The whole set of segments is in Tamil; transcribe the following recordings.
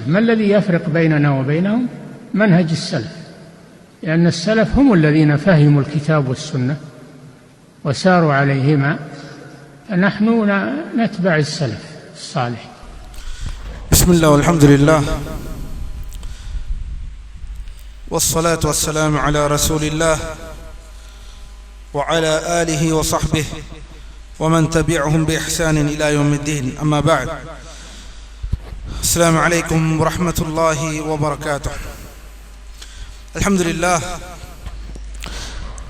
ما الذي يفرق بيننا وبينهم؟ منهج السلف، لأن السلف هم الذين فهموا الكتاب والسنة وساروا عليهما، فنحن نتبع السلف الصالح. بسم الله والحمد لله والصلاة والسلام على رسول الله وعلى آله وصحبه ومن تبعهم بإحسان إلى يوم الدين. أما بعد، السلام عليكم ورحمة الله وبركاته. الحمد لله.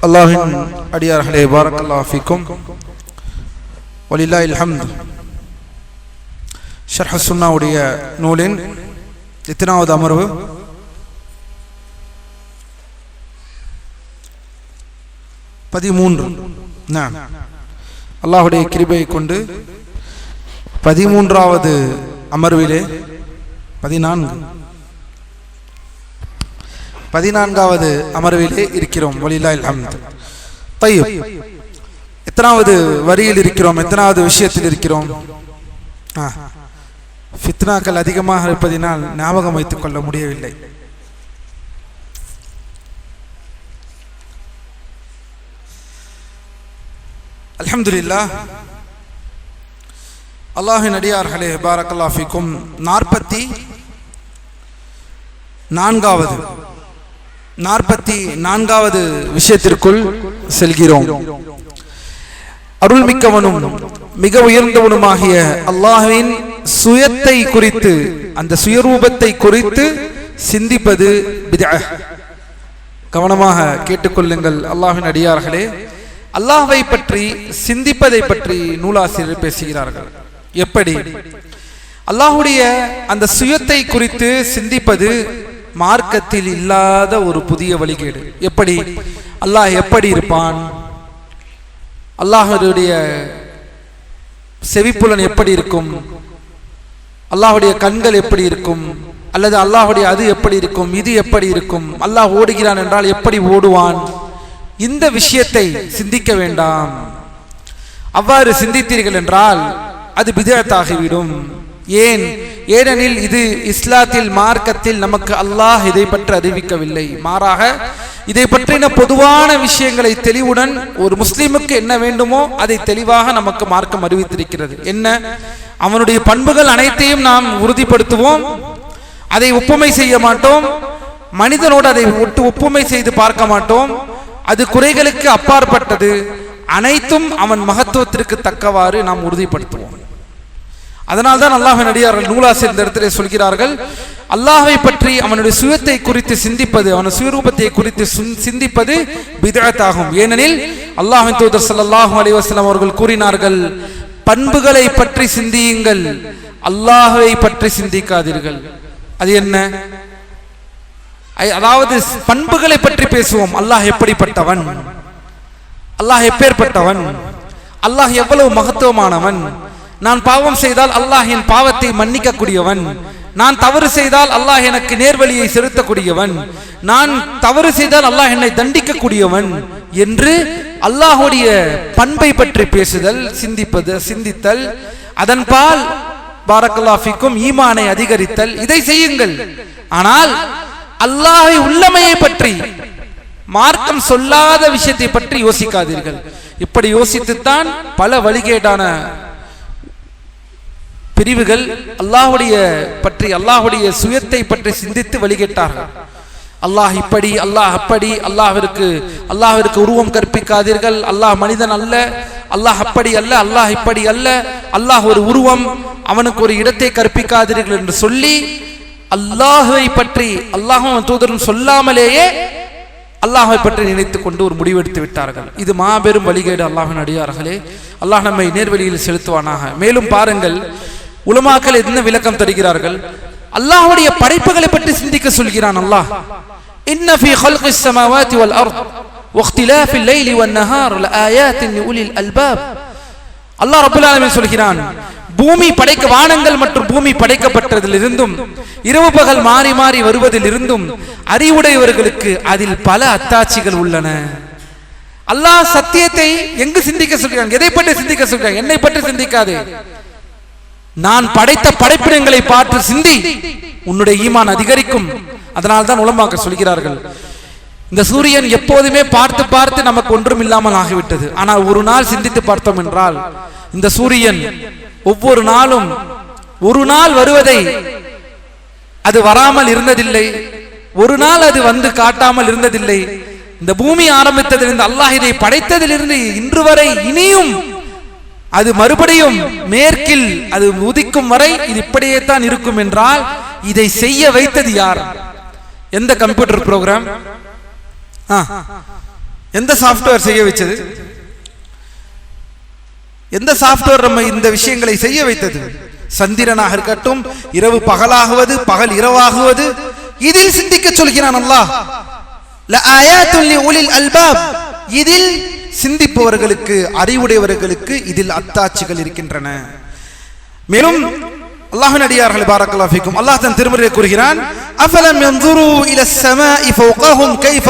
அல்லாஹ்வின் அடியார்களே, பாரக்கல்லாஹு ஃபீக்கும் வலில்லாஹில் ஹம்து. ஷர்ஹ் சுன்னாவுடைய நூலின் எத்தனாவது அமர்வு? 13. அல்லாஹ்வுடைய கிருபையை கொண்டு 13வது அமர்விலே 14வது அமர்விலே இருக்கிறோம். வலில்லாஹில் ஹம்து. தய்யிப், எத்தனாவது வரியில் இருக்கிறோம்? எத்தனாவது விஷயத்தில் இருக்கிறோம்? ஃபித்னாக்கள் அதிகமாக இருப்பதினால் ஞாபகம் வைத்துக் கொள்ள முடியவில்லை. அல்ஹம்துலில்லாஹ். அல்லாஹ்வின் அடியார்களே, பாரக்கல்லாஹு ஃபீக்கும். 44வது விஷயத்திற்குள் செல்கிறோம். அருள்மிக்கவனும் மிக உயர்ந்தவனுமாகிய அல்லாஹ்வின் சுயத்தை குறித்து, அந்த சுயரூபத்தை குறித்து சிந்திப்பது பித்அஹ். கவனமாக கேட்டுக்கொள்ளுங்கள் அல்லாஹ்வின் அடியார்களே. அல்லாஹ்வை பற்றி சிந்திப்பதை பற்றி நூலாசிரியர் பேசுகிறார்கள். எப்படி? அல்லாஹ்வுடைய அந்த சுயத்தை குறித்து சிந்திப்பது மார்க்கத்தில் இல்லாத ஒரு புதிய வழிகேடு. எப்படி? அல்லாஹ் எப்படி இருப்பான்? அல்லாஹ்வுடைய செவிப்புலன் எப்படி இருக்கும்? அல்லாஹ்வுடைய கண்கள் எப்படி இருக்கும்? அல்லது அல்லாஹ்வுடைய அது எப்படி இருக்கும், இது எப்படி இருக்கும்? அல்லாஹ் ஓடுகிறான் என்றால் எப்படி ஓடுவான்? இந்த விஷயத்தை சிந்திக்க வேண்டாம். அவ்வாறு சிந்தித்தீர்கள் என்றால் அது பித்அத்தாகிவிடும். ஏனெனில் இது இஸ்லாத்தில், மார்க்கத்தில் நமக்கு அல்லாஹ் இதை பற்றி அறிவிக்கவில்லை. மாறாக இதை பற்றின பொதுவான விஷயங்களை தெளிவுடன் ஒரு முஸ்லிமுக்கு என்ன வேண்டுமோ அதை தெளிவாக நமக்கு மார்க்கம் அறிவித்திருக்கிறது. என்ன? அவனுடைய பண்புகள் அனைத்தையும் நாம் உறுதிப்படுத்துவோம், அதை ஒப்புமை செய்ய மாட்டோம். மனிதனோடு அதை ஒப்புமை செய்து பார்க்க மாட்டோம். அது குறைகளுக்கு அப்பாற்பட்டது. அனைத்தும் அவன் மகத்துவத்திற்கு தக்கவாறு நாம் உறுதிப்படுத்துவோம். அதனால்தான் அல்லாஹ்வின் அடியார்கள் நூலாசிரியர் இந்த இடத்திலே சொல்கிறார்கள், அல்லாஹ்வை பற்றி, அவனுடைய சுயத்தை குறித்து சிந்திப்பது, அவனுடைய சுயரூபத்தை குறித்து சிந்திப்பது பித்அத் ஆகும். ஏனெனில் அல்லாஹ்வின் தூதர் ஸல்லல்லாஹு அலைஹி வஸல்லம் அவர்கள் கூறினார்கள், பண்புகளை பற்றி சிந்தியுங்கள், அல்லாஹ்வை பற்றி சிந்திக்காதீர்கள். அது என்ன? அதாவது பண்புகளை பற்றி பேசுவோம். அல்லாஹ் எப்படிப்பட்டவன், அல்லாஹ் எப்பேற்பட்டவன், அல்லாஹ் எவ்வளவு மகத்துவமானவன், நான் பாவம் செய்தால் அல்லாஹ் என் பாவத்தை மன்னிக்க கூடியவன், நான் தவறு செய்தால் அல்லாஹ் எனக்கு நேர்வழியை செலுத்தக்கூடியவன், நான் தவறு செய்தால் அல்லாஹ் என்னை தண்டிக்க கூடியவன் என்று அல்லாஹ்வுடைய பண்பை பற்றி பேசுதல், சிந்தித்தல், அதன்பால் பாரக்கல்லாஹு ஃபீக்கும் ஈமானை அதிகரித்தல், இதை செய்யுங்கள். ஆனால் அல்லாஹ்வை உள்ளமையை பற்றி, மார்க்கம் சொல்லாத விஷயத்தை பற்றி யோசிக்காதீர்கள். இப்படி யோசித்துத்தான் பல வழிகேடான பிரிவுகள் அல்லாஹ்வுடைய பற்றி, அல்லாஹ்வுடைய சுயத்தை பற்றி சிந்தித்து வழிகேட்டார்கள். அல்லாஹ் இப்படி, அல்லாஹ் அப்படி, அல்லாஹ்விற்கு உருவம் கற்பிக்காதீர்கள், அல்லாஹ் மனிதன் அல்ல, அல்லாஹ் அப்படி அல்ல, அல்லாஹ் இப்படி அல்ல, அல்லாஹ் ஒரு உருவம், அவனுக்கு ஒரு இடத்தை கற்பிக்காதீர்கள் என்று சொல்லி அல்லாஹ்வை பற்றி அல்லாஹ்வும் தூதரும் சொல்லாமலேயே அல்லாஹ்வை பற்றி நினைத்துக் கொண்டு ஒரு முடிவெடுத்து விட்டார்கள். இது மாபெரும் வழிகேடு. அல்லாஹ்வின் அடியார்களே, அல்லாஹ் நம்மை நேர்வழியில் செலுத்துவானாக. மேலும் பாருங்கள், உலமாக்கள் என்ன விளக்கம் தருகிறார்கள்? அல்லாஹ்வுடைய படைப்புகளை பற்றி சிந்திக்க சொல்கிறான் அல்லாஹ். இன்ன ஃபீ ஹல்கிஸ் ஸமாவாதி வல் அர்த் வக்திலாஃபில் லைலி வன் நஹார் லஆயாத்தின் லிஉலில் அல்பாப். அல்லாஹ் ரப்பல் ஆலமீன் சொல்கிறான், பூமி வானங்கள் மற்றும் பூமி படைக்கப்பட்டதிலிருந்தும் இரவு பகல் மாறி மாறி வருவதிலிருந்தும் அறிவுடையவர்களுக்கு அதில் பல அத்தாட்சிகள் உள்ளன. அல்லாஹ் சத்தியத்தை எங்கு சிந்திக்க சொல்கிறான்? எதை பற்றி சிந்திக்க சொல்கிறான்? என்னை பற்றி சிந்திக்காதே. நான் படைத்த படைப்பினங்களை பார்த்து சிந்தி, உன்னுடைய ஈமான் அதிகரிக்கும். அதனால்தான் உலமாக்கள் சொல்கிறார்கள், இந்த சூரியன் எப்போதுமே பார்த்து பார்த்து நமக்கு ஒன்றும் இல்லாமல் ஆகிவிட்டது. ஆனால் ஒரு நாள் சிந்தித்து பார்த்தோம் என்றால், இந்த சூரியன் ஒவ்வொரு நாளும் ஒரு நாள் வருவதை அது வராமல் இருந்ததில்லை, ஒரு நாள் அது வந்து காட்டாமல் இருந்ததில்லை. இந்த பூமி ஆரம்பித்ததிலிருந்து, அல்லாஹ் இதை படைத்ததிலிருந்து இன்று வரை இனியும் அது மறுபடியும் மேற்கில் அது உதிக்கும் வரை இது இப்படியே தான் இருக்கும் என்றால், இதை செய்ய வைத்தது யார்? எந்த கம்ப்யூட்டர் புரோகிராம், எந்த சாப்ட்வேர் செய்ய வைத்தது? எந்த சாப்ட்வேர் நம்ம இந்த விஷயங்களை செய்ய வைத்தது? சந்திரனாக இருக்கட்டும், இரவு பகலாகுவது, பகல் இரவாகுவது, இதில் சிந்திக்க சொல்கிறான் அல்லாஹ். லஆயாத்துல் லிஉலில் அல்பாப், இதில் சிந்திப்பவர்களுக்கு, அறிவுடையவர்களுக்கு இதில் அத்தாட்சிகள் இருக்கின்றன. மேலும் அல்லாஹ்வின் அடியார்களே, பாரக்கல்லாஹு ஃபீக்கும், அல்லாஹ் தன் திருமறையிலே கூறுகிறான், அஃபலம் யன்துரு இலஸ் ஸமாஇ ஃபௌகஹும் கைஃப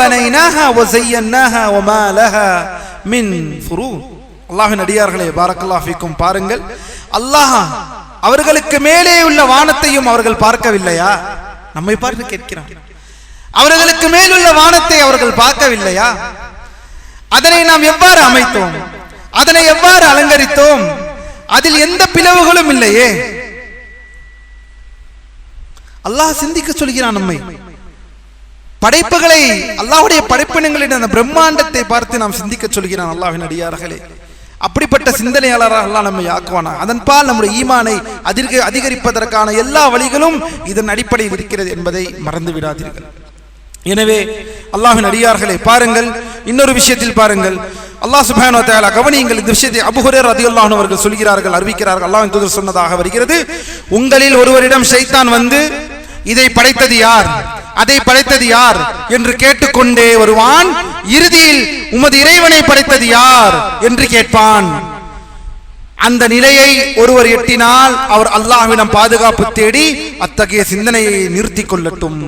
பனைனாஹா வ ஸய்யன்னாஹா வ மா லஹா மின் ஃபுரூஜ். அல்லாஹ்வின் அடியார்களே, பாரக்கல்லாஹு ஃபீக்கும், பாருங்கள், அல்லாஹ் அவர்களுக்கு மேலே உள்ள வானத்தையும் அவர்கள் பார்க்கவில்லையா? நம்மை பார்த்து கேட்கிறான், அவர்களுக்கு மேலுள்ள வானத்தை அவர்கள் பார்க்கவில்லையா? அதனை நாம் எவ்வாறு அமைத்தோம், அதனை எவ்வாறு அலங்கரித்தோம், அதில் எந்த பிளவுகளும் இல்லையே. அல்லாஹ் சிந்திக்க சொல்கிறான் நம்மை. படைப்புகளை, அல்லாஹ்வுடைய படைப்பினங்களின் அந்த பிரம்மாண்டத்தை பார்த்து நாம் சிந்திக்க சொல்கிறான் அல்லாஹ்வின் அடியார்களே. அப்படிப்பட்ட சிந்தனையாளராக அல்லாஹ் நம்மை ஆக்குவானா. அதன்பால் நம்முடைய ஈமானை அதிகரிப்பதற்கான எல்லா வழிகளும் இதன் அடிப்படையில் இருக்கிறது என்பதை மறந்து விடாதீர்கள். எனவே அல்லாஹ்வின் அடியார்களே, பாருங்கள், இன்னொரு விஷயத்தில் பாருங்கள், அல்லாஹ் சுப்ஹானஹு வ தஆலா, கவனியுங்கள் இந்த விஷயத்தை. அபூ ஹுரைரா রাদিয়াল্লাহு அன்ஹு அவர்கள் சொல்கிறார்கள், அறிவிக்கிறார்கள், அல்லாஹ்வின் தூதர் சொன்னதாக வருகிறது, உங்களில் ஒருவரிடம் ஷைத்தான் வந்து, இதை படைத்தது யார், அதை படைத்தது யார் என்று கேட்டுக்கொண்டே வருவான். இறுதியில் உமது இறைவனை படைத்தது யார் என்று கேட்பான். அந்த நிலையை ஒருவர் எட்டினால் அவர் அல்லாஹ்விடம் பாதுகாப்பு தேடி அத்தகைய சிந்தனையை நிறுத்தி கொள்ளட்டும்.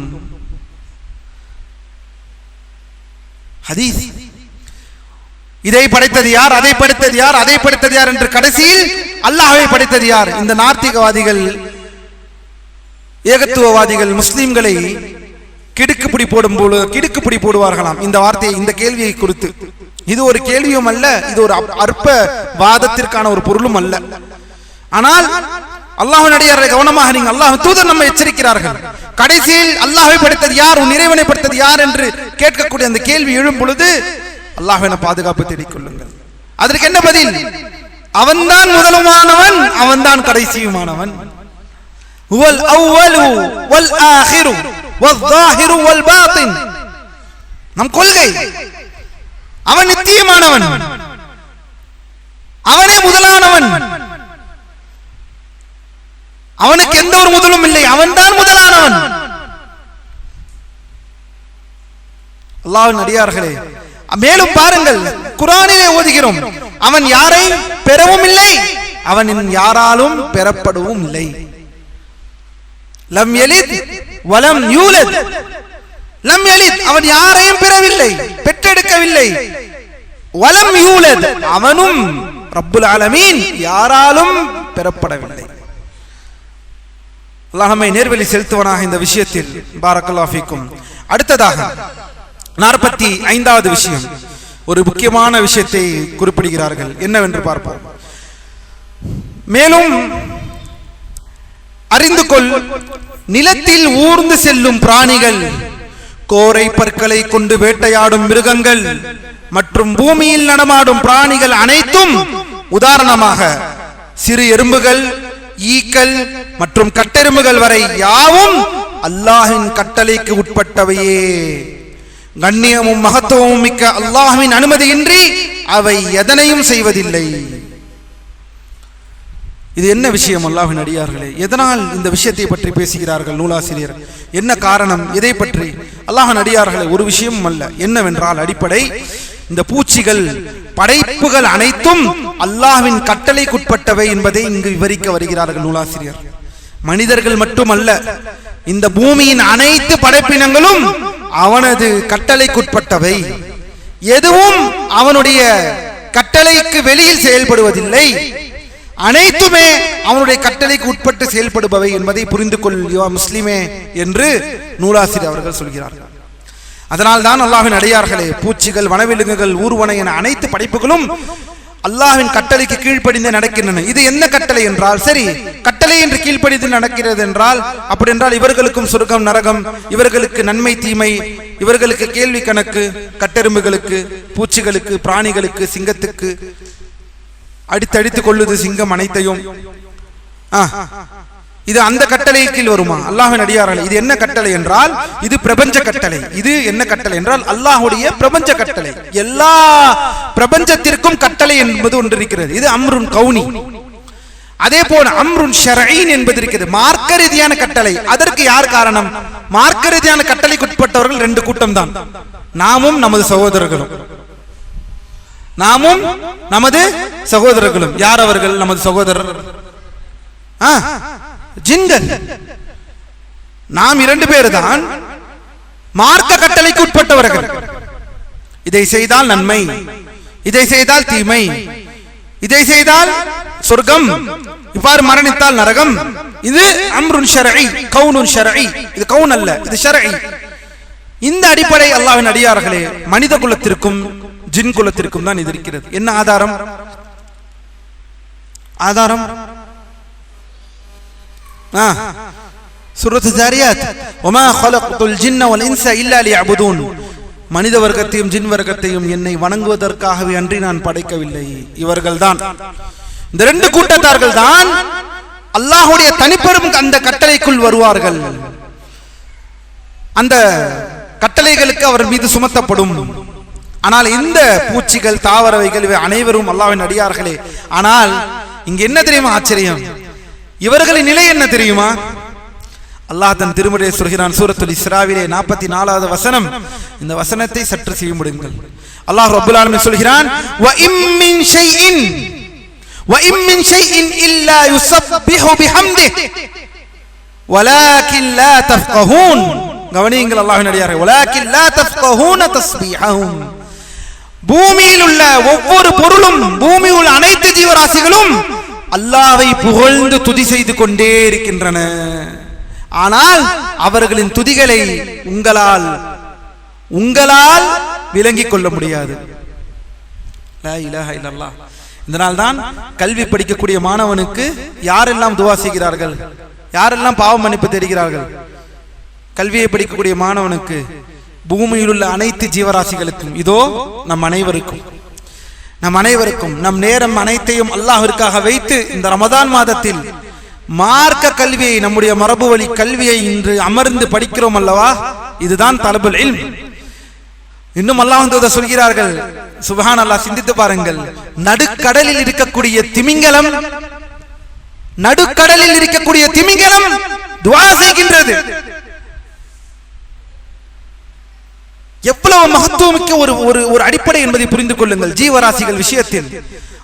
ஹதீஸ். இதை படைத்தது யார், அதை படைத்தது யார், அதை படைத்தது யார் என்று கடைசியில் அல்லாஹ்வை படைத்தது யார்? இந்த நாத்திகவாதிகள், ஏகத்துவவாதிகள் முஸ்லிம்களை கிடுக்குப்பிடி போடுவார்களாம் இந்த வார்த்தையை, இந்த கேள்வியை குறித்து. இது ஒரு கேள்வியும் அல்ல, இது ஒரு அற்ப வாதத்திற்கான ஒரு பொருளும் அல்ல. ஆனால் அல்லாஹ்வின் அடியாரை கவனமாக நீங்க, அல்லாஹ் தூதர் நம்மை எச்சரிக்கிறார்கள். கடைசியில் அல்லாஹ்வை படைத்தது யார், உன் இறைவனை படைத்தது யார் என்று கேட்கக்கூடிய அந்த கேள்வி எழும் பொழுது அல்லாஹ்வின பாதுகாப்பு தேடிக் கொள்ளுங்கள். அதற்கு என்ன பதில்? அவன்தான் முதலுமானவன், அவன்தான் கடைசியுமானவன். ஹுவல் அவ்வலு வல் ஆகிரு வல் ஸாஹிரு வல் பாத்தின். நம் கொள்கை, அவன் நித்தியமானவன், அவனே முதலானவன், அவனுக்கு எந்த ஒரு முதலும் இல்லை, அவன்தான் முதலானவன். அல்லாஹ்வின் அடியார்களே, மேலும் பாருங்கள், குர்ஆனிலே ஓதுகிறோம், அவன் யாரை பெறவும் இல்லை, அவன் யாராலும் பெறப்படவும் இல்லை. லம் யலித் வலம் யூலத். லம் யலித், அவன் யாரையும் பெறவில்லை, பெற்றெடுக்கவில்லை. வலம் யூலத், அவனும் ரப்புல் ஆலமீன் யாராலும் பெறப்படவில்லை. அல்லாஹ் நம்மை நேர்வழி செலுத்துவனாக இந்த விஷயத்தில். பாரக்கல்லாஹு ஃபீக்கும். அடுத்ததாக 45வது விஷயம், ஒரு முக்கியமான விஷயத்தை குறிப்பிடுகிறார்கள், என்னவென்று பார்ப்போம். மேலும் அறிந்து கொள், நிலத்தில் ஊர்ந்து செல்லும் பிராணிகள், கோரை பற்களை கொண்டு வேட்டையாடும் மிருகங்கள் மற்றும் பூமியில் நடமாடும் பிராணிகள் அனைத்தும், உதாரணமாக சிறு எறும்புகள், ஈக்கள் மற்றும் கட்டெரும்புகள் வரை யாவும் அல்லாஹ்வின் கட்டளைக்கு உட்பட்டவையே. கண்ணியமும் மகத்துவமும் மிக்க அல்லாஹ்வின் அனுமதியின்றி அவை எதனையும் செய்வதில்லை. இது என்ன விஷயம் அல்லாஹ்வின் அடியார்களே? எதனால் இந்த விஷயத்தை பற்றி பேசுகிறார்கள் நூலாசிரியர்? என்ன காரணம்? இதை பற்றி அல்லாஹ்வின் அடியார்களே, ஒரு விஷயமும் அல்ல. என்னவென்றால், அடிப்படை, இந்த பூச்சிகள், படைப்புகள் அனைத்தும் அல்லாஹ்வின் கட்டளைக்குட்பட்டவை என்பதை இங்கு விவரிக்க வருகிறார்கள் நூலாசிரியர். மனிதர்கள் மட்டுமல்ல, இந்த பூமியின் அனைத்து படைப்பினங்களும் அவனது கட்டளைக்குட்பட்டவை. எதுவும் அவனுடைய கட்டளைக்கு வெளியில் செயல்படுவதில்லை. அனைத்துமே அவனுடைய கட்டளைக்கு உட்பட்டு செயல்படுபவை என்பதை புரிந்து கொள்ளியோ முஸ்லிமே என்று நூலாசிரியர் அவர்கள் சொல்கிறார்கள். அதனால் தான் அல்லாஹ்வின் அடியார்களே, பூச்சிகள், வனவிலங்குகள், ஊர்வன என அனைத்து படைப்புகளும் அல்லாஹ்வின் கட்டளைக்கு கீழ்ப்படிந்து நடக்கின்றன. இது என்ன கட்டளை என்றால், சரி கட்டளை என்று கீழ்ப்படிந்து நடக்கிறது என்றால், அப்படி என்றால் இவர்களுக்கும் சொர்க்கம் நரகம், இவர்களுக்கு நன்மை தீமை, இவர்களுக்கு கேள்வி கணக்கு, கட்டெரும்புகளுக்கு, பூச்சிகளுக்கு, பிராணிகளுக்கு, சிங்கத்துக்கு அடித்தடித்து கொள்ளுது சிங்கம் அனைத்தையும். இது அந்த கட்டளை கீழ் வருமா? அல்லாஹ்வின் அடியார்களே, இது என்ன கட்டளை என்றால் இது பிரபஞ்ச கட்டளை. இது என்ன கட்டளை என்றால் அல்லாஹ்வுடைய பிரபஞ்ச கட்டளை. எல்லா பிரபஞ்சத்திற்கும் கட்டளை என்பது ஒன்று இருக்கிறது. இது அம்ருன் கௌனி. அதே போல அம்ருன் ஷர்ஈன் என்பது இருக்கிறது, மார்க்க ரீதியான கட்டளை. அதற்கு யார் காரணம்? மார்க்க ரீதியான கட்டளைக்கு உட்பட்டவர்கள் ரெண்டு கூட்டம் தான், நாமும் நமது சகோதரர்களும். நாமும் நமது சகோதரர்களும். யார் அவர்கள் நமது சகோதரர்? ஜின்கள். நாம் இரண்டு பேர் தான் மார்க்க கட்டளைக்கு உட்பட்டவர்கள். இதை செய்தால் நன்மை, இதை செய்தால் தீமை, இதை செய்தால் சொர்க்கம், இவ்வாறு மரணித்தால் நரகம். இது அம்ருன் ஷர்ஈ, கௌனுன் ஷர்ஈ. இது கௌன் அல்ல, இது ஷர்ஈ. இந்த அடிப்படை அல்லாஹ்வின் அடியார்களே மனித குலத்திற்கும் ஜின் குலத்திற்கும் தான் இது இருக்கிறது. என்ன ஆதாரம்? ஆதாரம் சூரத்து ஜாரியாத், வமா خلقtul ஜின்ன வல் இன்ஸ இல்லா லியஅபுதூன். மனித வர்க்கத்தையும் ஜின் வர்க்கத்தையும் என்னை வணங்குவதற்காகவே அன்றி நான் படைக்கவில்லை. இவர்கள்தான், இந்த ரெண்டு கூட்டத்தார்கள் தான் அல்லாஹ்வுடைய தனிப்பெரும் அந்த கட்டளைக்குள் வருவார்கள். அந்த கட்டளைகளுக்கு அவர் மீது சுமத்தப்படும். ஆனால் இந்த பூச்சிகள், தாவரவைகள், இவை அனைவரும் அல்லாஹ்வின் அடியார்களே. ஆனால் இங்க என்ன தெரியுமா ஆச்சரியம்? இவர்களின் நிலை என்ன தெரியுமா? அல்லாஹ் தன் திருமறையை சொல்கிறான் சூரத்துல் இஸ்ராவிலே 44வது வசனம். இந்த வசனத்தை சற்று செய்ய முடியுங்கள். அல்லாஹ் ரப்பல் ஆலமீன் சொல்கிறான், வ இம் மின் ஷைஇன் இல்லா யுஸப்பிஹு பிஹம்திஹி வலாக்கின் லா தஃப்கஹூன். கவனியுங்கள் அல்லாஹ்வின் அடியாரே, வலாக்கின் லா தஃப்கஹூன தஸ்பீஹஹும். பூமியில் உள்ள ஒவ்வொரு பொருளும், பூமியில் உள்ள அனைத்து ஜீவராசிகளும் அல்லாஹ்வை புகழ்ந்து துதி செய்து கொண்டே இருக்கின்றன. ஆனால் அவர்களின் துதிகளை உங்களால் விளங்கிக் கொள்ள முடியாது. லா இலாஹ இல்லல்லாஹ். இதனால்தான் கல்வி படிக்கக்கூடிய மாணவனுக்கு யாரெல்லாம் துஆ செய்கிறார்கள், யாரெல்லாம் பாவ மன்னிப்பு தேடுகிறார்கள்? கல்வியை படிக்கக்கூடிய மாணவனுக்கு, பூமியில் உள்ள அனைத்து ஜீவராசிகளுக்கும், இதோ நம் அனைவருக்கும் நம் நேரம் அனைத்தையும் அல்லாஹ்விற்காக வைத்து இந்த ரமதான் மாதத்தில் மார்க்க கல்வியை, நம்முடைய மரபு வழி கல்வியை இன்று அமர்ந்து படிக்கிறோம் அல்லவா? இதுதான் தலபுல் இல்ம். இன்னும் அல்லாஹ் தூதர் சொல்கிறார்கள், சுப்ஹானல்லாஹ், சிந்தித்து பாருங்கள். நடுக்கடலில் இருக்கக்கூடிய திமிங்கலம், நடுக்கடலில் இருக்கக்கூடிய திமிங்கலம் துஆ செய்கின்றது. எவ்வளவு மகத்துவமிக்க ஒரு அடிப்படை என்பதை புரிந்து கொள்ளுங்கள். ஜீவராசிகள் விஷயத்தில்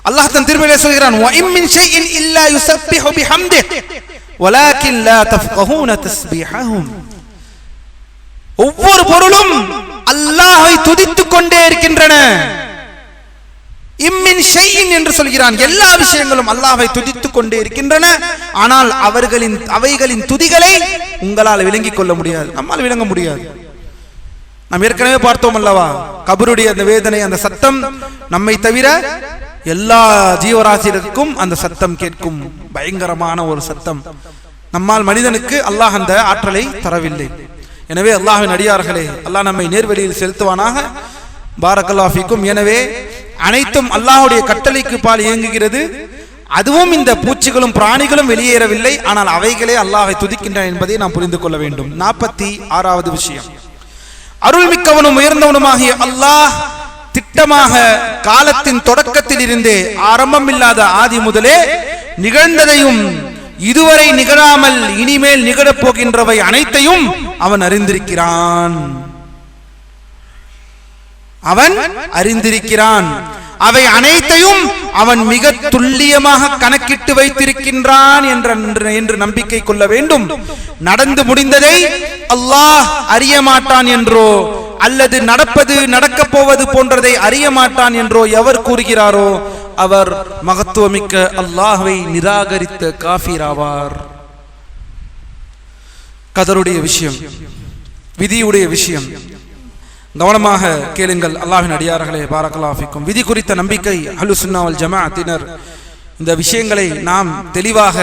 அல்லாஹ் தன் திருமறையிலே சொல்கிறான், வ இம் மின் ஷைஇன் இல்லா யுஸப்பிஹு பிஹம்திஹி வலாக்கின் லா தஃப்கஹூன தஸ்பீஹஹும். ஒவ்வொரு பொருளும் அல்லாஹ்வை துதித்துக் கொண்டே இருக்கின்றன. இம் மின் ஷைஇன் என்று சொல்கிறான். எல்லா விஷயங்களும் அல்லாஹ்வை துதித்துக் கொண்டே இருக்கின்றன. ஆனால் அவைகளின் துதிகளை உங்களால் விளங்கிக் கொள்ள முடியாது, நம்மால் விளங்க முடியாது. நாம் ஏற்கனவே பார்த்தோம் அல்லவா, கபருடைய அந்த வேதனை, அந்த சத்தம் நம்மை தவிர எல்லா ஜீவராசிகளுக்கும் அந்த சத்தம் கேட்கும். பயங்கரமான ஒரு சத்தம். நம்மால் மனிதனுக்கு அல்லாஹ் அந்த ஆற்றலை தரவில்லை. எனவே அல்லாஹ்வின் அடியார்களே, அல்லாஹ் நம்மை நேர்வழியில் செலுத்துவானாக. பாரக்கல்லாஹு ஃபீக்கும். எனவே அனைத்தும் அல்லாஹ்வுடைய கட்டளைக்கு பால் இயங்குகிறது. அதுவும் இந்த பூச்சிகளும் பிராணிகளும் வெளியேறவில்லை, ஆனால் அவைகளே அல்லாஹ்வை துதிக்கின்றன என்பதை நாம் புரிந்து கொள்ள வேண்டும். 46வது விஷயம், அருள்மிக்கவனும் உயர்ந்தவனுமாகிய அல்லாஹ் திட்டமாக காலத்தின் தொடக்கத்தில் இருந்தே, ஆரம்பமில்லாத ஆதி முதலே நிகழ்ந்ததையும் இதுவரை நிகழாமல் இனிமேல் நிகழப் போகின்றவை அனைத்தையும் அவன் அறிந்திருக்கிறான். அவை அனைத்தையும் அவன் மிக துல்லியமாக கணக்கிட்டு வைத்திருக்கின்றான் என்று நம்பிக்கை கொள்ள வேண்டும். நடந்து முடிந்ததை அல்லாஹ் அறிய மாட்டான் என்றோ, அல்லது நடப்பது நடக்கப் போவது போன்றதை அறிய மாட்டான் என்றோ எவர் கூறுகிறாரோ அவர் மகத்துவமிக்க அல்லாஹ்வை நிராகரித்த காஃபிர் ஆவார். கதருடைய விஷயம், விதியுடைய விஷயம் கவனமாக கேளுங்கள் அல்லாஹ்வின் அடியார்களே. பாரக்கல்லாஹு ஃபீக்கும். விதி குறித்த நம்பிக்கை அஹ்லுஸ் சுன்னah வல் ஜமாஅத்தினர் இந்த விஷயங்களை நாம் தெளிவாக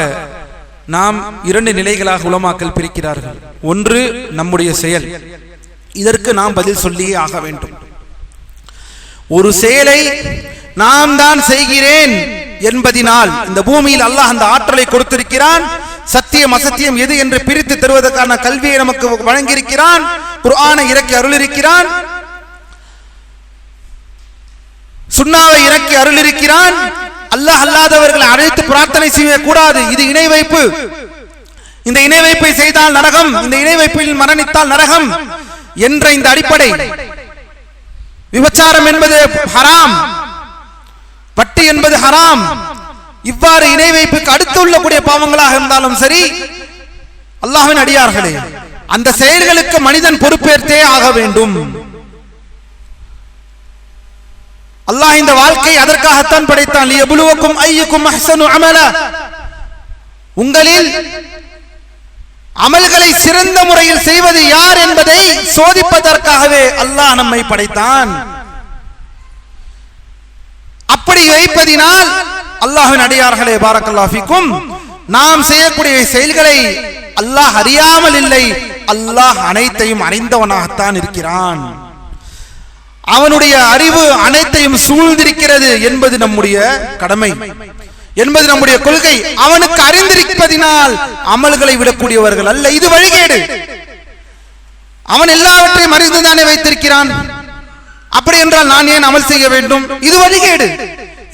இரண்டு நிலைகளாக உலமாக்கள் பிரிக்கிறார்கள். ஒன்று நம்முடைய செயல், இதற்கு நாம் பதில் சொல்லியே ஆக வேண்டும். ஒரு செயலை நாம் தான் செய்கிறேன் என்பதினால் இந்த பூமியில் அல்லாஹ் அந்த ஆற்றலை கொடுத்திருக்கிறான். சத்தியம் அசத்தியம் எது என்று பிரித்து தருவதற்கான கல்வியை நமக்கு வழங்கியிருக்கிறான். குர்ஆனை இறக்கி அருளிருக்கிறான், சுன்னாவை இறக்கி அருளிருக்கிறான். அல்லாஹ் அல்லாதவர்களை அழைத்து பிரார்த்தனை செய்யக்கூடாது, இது இணை வைப்பு. இந்த இணை வைப்பை செய்தால் நரகம், இந்த இணை வைப்பில் மரணித்தால் நரகம் என்ற இந்த அடிப்படை. விபச்சாரம் என்பது ஹராம், வட்டி என்பது ஹராம். இவ்வாறு இணை வைப்புக்கு அடுத்து உள்ளக்கூடிய பாவங்களாக இருந்தாலும் சரி, அல்லாஹ்வின் அடியார்களே, அந்த செயல்களுக்கு மனிதன் பொறுப்பேற்றே ஆக வேண்டும். அல்லாஹ் இந்த வாழ்க்கை அதற்காகத்தான் படைத்தான். லியப்லுவக்கும் அய்யுக்கும் அஹ்ஸனு அமலா, உங்களில் அமல்களை சிறந்த முறையில் செய்வது யார் என்பதை சோதிப்பதற்காகவே அல்லாஹ் நம்மை படைத்தான். அப்படி வைப்பதினால் அல்லாஹ்வின் அடியார்களே, பாரக்கல்லாஹு ஃபீக்கும், நாம் செய்யக்கூடிய செயல்களை அல்லாஹ் அறியாமல் இல்லை, அல்லாஹ் அனைத்தையும் அறிந்தவனாகத்தான் இருக்கிறான். அவனுடைய அறிவு அனைத்தையும் சூழ்ந்திருக்கிறது என்பது நம்முடைய கடமை, என்பது நம்முடைய கொள்கை. அவனுக்கு அறிந்திருப்பதினால் அமல்களை விடக்கூடியவர்கள் அல்ல. இது வழிகேடு. அவன் எல்லாவற்றையும் அறிந்துதானே வைத்திருக்கிறான். அப்படி என்றால் நான் ஏன் அமல் செய்ய வேண்டும்? இது வழிகேடு.